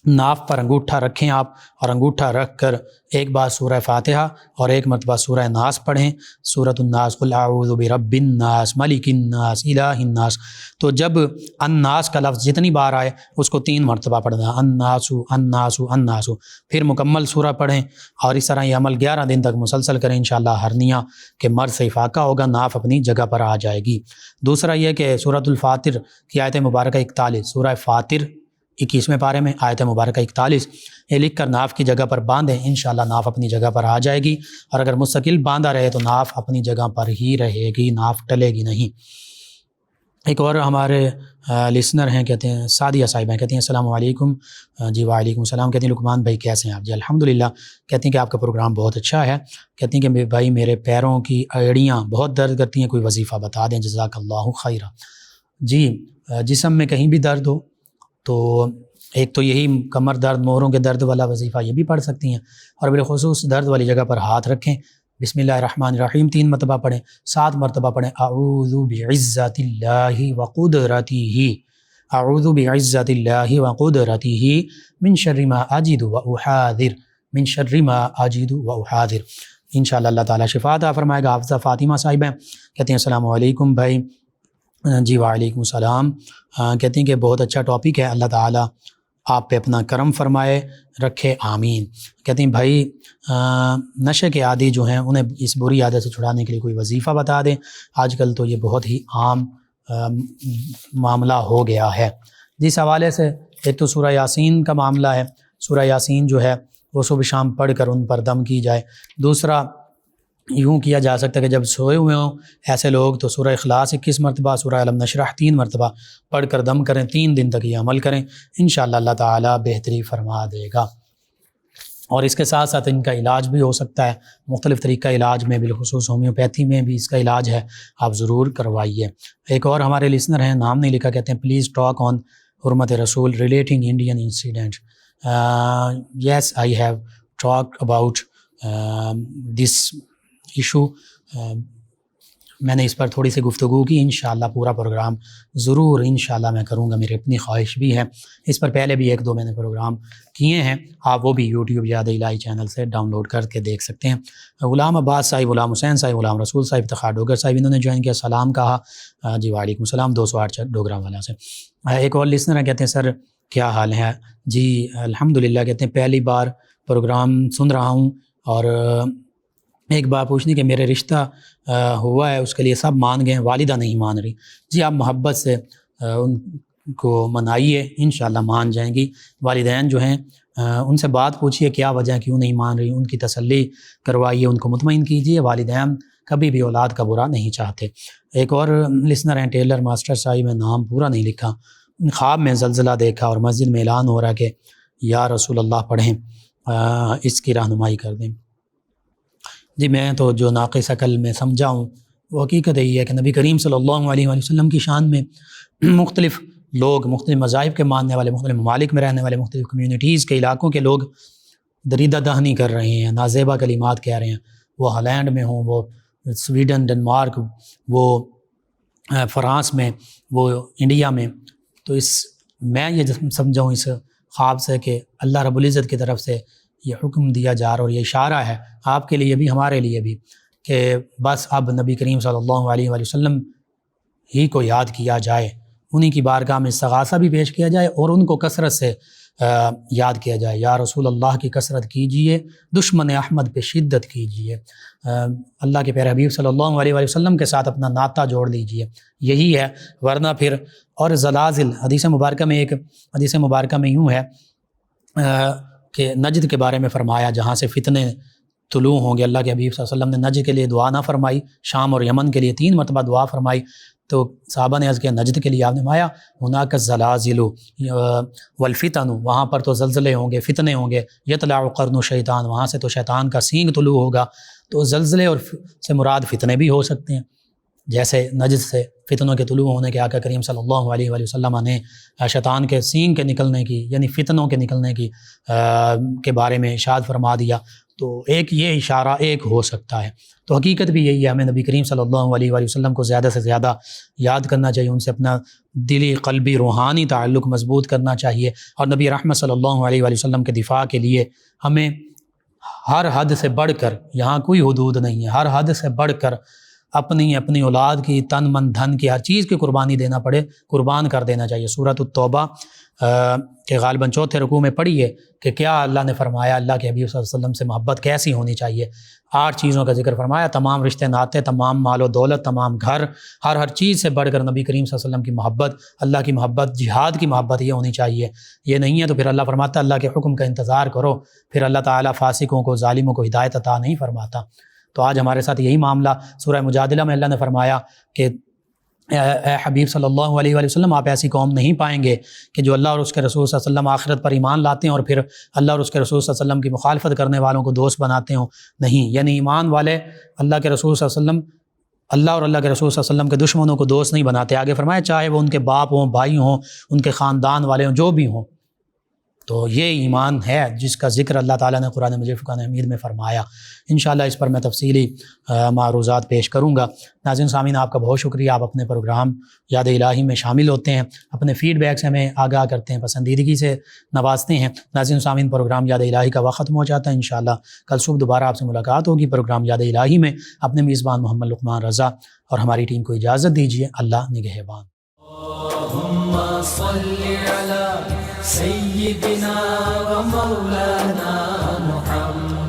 ناف پر انگوٹھا رکھیں آپ، اور انگوٹھا رکھ کر ایک بار سورہ فاتحہ اور ایک مرتبہ سورہ ناس پڑھیں، سورۃ الناس، قل اعوذ برب الناس ملک الناس الہ الناس۔ تو جب الناس کا لفظ جتنی بار آئے اس کو 3 مرتبہ پڑھنا، الناس الناس الناس، پھر مکمل سورہ پڑھیں، اور اس طرح یہ عمل 11 دن تک مسلسل کریں، انشاءاللہ ہرنیہ کے مرض سے افاقہ ہوگا، ناف اپنی جگہ پر آ جائے گی۔ دوسرا یہ کہ سورۃ الفاتر کی آیت مبارکہ 41، سورہ فاتر 21ویں پارے میں آیت مبارکہ 41، یہ لکھ کر ناف کی جگہ پر باندھیں، انشاءاللہ ناف اپنی جگہ پر آ جائے گی، اور اگر مستقل باندھا رہے تو ناف اپنی جگہ پر ہی رہے گی، ناف ٹلے گی نہیں۔ ایک اور ہمارے لسنر ہیں، کہتے ہیں سعدیہ صاحب ہیں، کہتے ہیں السلام علیکم۔ جی وعلیکم السلام، کہتے ہیں لقمان بھائی کیسے ہیں آپ؟ جی الحمدللہ، کہتے ہیں کہ آپ کا پروگرام بہت اچھا ہے، کہتے ہیں کہ بھائی میرے پیروں کی ایڑیاں بہت درد کرتی ہیں، کوئی وظیفہ بتا دیں، جزاک اللہ خیرہ۔ جی جسم میں کہیں بھی درد ہو تو ایک تو یہی کمر درد، مہروں کے درد والا وظیفہ یہ بھی پڑھ سکتی ہیں، اور بالخصوص درد والی جگہ پر ہاتھ رکھیں، بسم اللہ الرحمن الرحیم 3 مرتبہ پڑھیں، 7 مرتبہ پڑھیں، اعوذ بعزت اللہ وقدرتہ، اعوذ بعزت اللہ وقدرتہ من شر ما اجد واحاذر، من شر ما اجد واحاذر۔ انشاءاللہ اللہ تعالیٰ شفا عطا فرمائے گا۔ حافظہ فاطمہ صاحب ہیں، کہتے ہیں السلام علیکم بھائی۔ جی وعلیکم السلام، کہتے ہیں کہ بہت اچھا ٹاپک ہے، اللہ تعالیٰ آپ پہ اپنا کرم فرمائے رکھے، آمین۔ کہتے ہیں بھائی نشے کے عادی جو ہیں انہیں اس بری عادت سے چھڑانے کے لیے کوئی وظیفہ بتا دیں، آج کل تو یہ بہت ہی عام معاملہ ہو گیا ہے۔ جس حوالے سے ایک تو سورہ یاسین کا معاملہ ہے، سورہ یاسین جو ہے وہ صبح شام پڑھ کر ان پر دم کی جائے۔ دوسرا یوں کیا جا سکتا ہے کہ جب سوئے ہوئے ہوں ایسے لوگ تو سورہ اخلاص 21 مرتبہ، سورہ علم نشرح 3 مرتبہ پڑھ کر دم کریں، 3 دن تک یہ عمل کریں، انشاءاللہ اللہ تعالیٰ بہتری فرما دے گا۔ اور اس کے ساتھ ساتھ ان کا علاج بھی ہو سکتا ہے، مختلف طریقہ علاج میں، بالخصوص ہومیوپیتھی میں بھی اس کا علاج ہے، آپ ضرور کروائیے۔ ایک اور ہمارے لسنر ہیں، نام نہیں لکھا، کہتے ہیں پلیز ٹاک آن حرمت رسول relating Indian incident. Yes I have talk about this issue, میں نے اس پر تھوڑی سی گفتگو کی، انشاءاللہ پورا پروگرام ضرور انشاءاللہ میں کروں گا، میری اپنی خواہش بھی ہے۔ اس پر پہلے بھی 1-2 میں نے پروگرام کیے ہیں، آپ وہ بھی یوٹیوب یاد الہی چینل سے ڈاؤن لوڈ کر کے دیکھ سکتے ہیں۔ غلام عباس صاحب، غلام حسین صاحب، غلام رسول صاحب، افتخار ڈوگر صاحب، انہوں نے جوائن کیا، سلام کہا۔ جی وعلیکم السلام، 208 ڈوگرا والا سے۔ ایک اور لسنر ہے، کہتے ہیں سر کیا حال ہے؟ جی الحمدللہ، کہتے ہیں پہلی بار پروگرام سن رہا ہوں، اور ایک بات پوچھنی کہ میرے رشتہ ہوا ہے، اس کے لیے سب مان گئے ہیں، والدہ نہیں مان رہی۔ جی آپ محبت سے ان کو منائیے، انشاءاللہ مان جائیں گی۔ والدین جو ہیں ان سے بات پوچھیے کیا وجہ کیوں نہیں مان رہی، ان کی تسلی کروائیے، ان کو مطمئن کیجیے۔ والدین کبھی بھی اولاد کا برا نہیں چاہتے۔ ایک اور لسنر ہیں ٹیلر ماسٹر صاحب، میں نام پورا نہیں لکھا، خواب میں زلزلہ دیکھا اور مسجد میں اعلان ہو رہا کہ یا رسول اللہ پڑھیں، اس کی رہنمائی کر دیں۔ جی میں تو جو ناقص عقل میں سمجھا ہوں وہ حقیقت یہی ہے کہ نبی کریم صلی اللہ علیہ وآلہ وسلم کی شان میں مختلف لوگ، مختلف مذاہب کے ماننے والے، مختلف ممالک میں رہنے والے، مختلف کمیونٹیز کے علاقوں کے لوگ دریدہ دہنی کر رہے ہیں، نازیبا کلمات کہہ رہے ہیں، وہ ہالینڈ میں ہوں، وہ سویڈن، ڈنمارک، وہ فرانس میں، وہ انڈیا میں۔ تو میں یہ سمجھاؤں اس خواب سے کہ اللہ رب العزت کی طرف سے یہ حکم دیا جا رہا اور یہ اشارہ ہے آپ کے لیے بھی، ہمارے لیے بھی، کہ بس اب نبی کریم صلی اللہ علیہ وآلہ وسلم ہی کو یاد کیا جائے، انہی کی بارگاہ میں استغاثہ بھی پیش کیا جائے اور ان کو کثرت سے یاد کیا جائے۔ یا رسول اللہ کی کثرت کیجئے، دشمن احمد پہ شدت کیجئے، اللہ کے پیارے حبیب صلی اللہ علیہ وآلہ وسلم کے ساتھ اپنا ناطہ جوڑ لیجئے، یہی ہے۔ ورنہ پھر اور زلازل، حدیث مبارکہ میں ایک حدیث مبارکہ میں یوں ہے کہ نجد کے بارے میں فرمایا جہاں سے فتنے طلوع ہوں گے، اللہ کے حبیب صلی اللہ علیہ وسلم نے نجد کے لیے دعا نہ فرمائی، شام اور یمن کے لیے 3 مرتبہ دعا فرمائی۔ تو صحابہ نے عرض کیا نجد کے لیے آپ نے فرمایا ہناک الزلازل والفتن، وہاں پر تو زلزلے ہوں گے، فتنے ہوں گے، یطلع قرن شیطان، وہاں سے تو شیطان کا سینگ طلوع ہوگا۔ تو زلزلے اور سے مراد فتنے بھی ہو سکتے ہیں، جیسے نجد سے فتنوں کے طلوع ہونے کے آقا کریم صلی اللہ علیہ وآلہ وسلم نے شیطان کے سینگ کے نکلنے کی، یعنی فتنوں کے نکلنے کی کے بارے میں ارشاد فرما دیا۔ تو ایک یہ اشارہ ایک ہو سکتا ہے۔ تو حقیقت بھی یہی ہے، ہمیں نبی کریم صلی اللہ علیہ وآلہ وسلم کو زیادہ سے زیادہ یاد کرنا چاہیے، ان سے اپنا دلی، قلبی، روحانی تعلق مضبوط کرنا چاہیے، اور نبی رحمت صلی اللہ علیہ وآلہ وسلم کے دفاع کے لیے ہمیں ہر حد سے بڑھ کر، یہاں کوئی حدود نہیں ہے، ہر حد سے بڑھ کر اپنی اولاد کی، تن من دھن کی، ہر چیز کی قربانی دینا پڑے، قربان کر دینا چاہیے۔ سورۃ التوبہ کے غالباً 4 رکوع میں پڑھی ہے کہ کیا اللہ نے فرمایا اللہ کے حبیب صلی اللہ علیہ وسلم سے محبت کیسی ہونی چاہیے۔ 8 چیزوں کا ذکر فرمایا، تمام رشتے ناطے، تمام مال و دولت، تمام گھر، ہر چیز سے بڑھ کر نبی کریم صلی اللہ علیہ وسلم کی محبت، اللہ کی محبت، جہاد کی محبت یہ ہونی چاہیے۔ یہ نہیں ہے تو پھر اللہ فرماتا اللہ کے حکم کا انتظار کرو، پھر اللہ تعالیٰ فاسقوں کو، ظالموں کو ہدایت عطا نہیں فرماتا۔ تو آج ہمارے ساتھ یہی معاملہ سورہ مجادلہ میں اللہ نے فرمایا کہ اے حبیب صلی اللہ علیہ وآلہ وسلم، آپ ایسی قوم نہیں پائیں گے کہ جو اللہ اور اس کے رسول صلی اللہ علیہ وسلم آخرت پر ایمان لاتے ہیں اور پھر اللہ اور اس کے رسول صلی اللہ علیہ وسلم کی مخالفت کرنے والوں کو دوست بناتے ہوں۔ نہیں، یعنی ایمان والے اللہ کے رسول صلی اللہ علیہ وسلم، اللہ اور اللہ کے رسول صلی اللہ علیہ وسلم کے دشمنوں کو دوست نہیں بناتے۔ آگے فرمایا چاہے وہ ان کے باپ ہوں، بھائی ہوں، ان کے خاندان والے ہوں، جو بھی ہوں۔ تو یہ ایمان ہے جس کا ذکر اللہ تعالیٰ نے قرآن مجید فرقان حمید میں فرمایا۔ انشاءاللہ اس پر میں تفصیلی معروضات پیش کروں گا۔ ناظرین سامعین، آپ کا بہت شکریہ، آپ اپنے پروگرام یاد الہی میں شامل ہوتے ہیں، اپنے فیڈ بیک سے ہمیں آگاہ کرتے ہیں، پسندیدگی سے نوازتے ہیں۔ ناظرین سامعین، پروگرام یاد الہی کا وقت ختم ہو جاتا ہے۔ انشاءاللہ کل صبح دوبارہ آپ سے ملاقات ہوگی پروگرام یاد الہی میں۔ اپنے میزبان محمد لقمان رضا اور ہماری ٹیم کو اجازت دیجیے۔ اللہ نگہبان۔ اللهم صل على سيدنا ومولانا محمد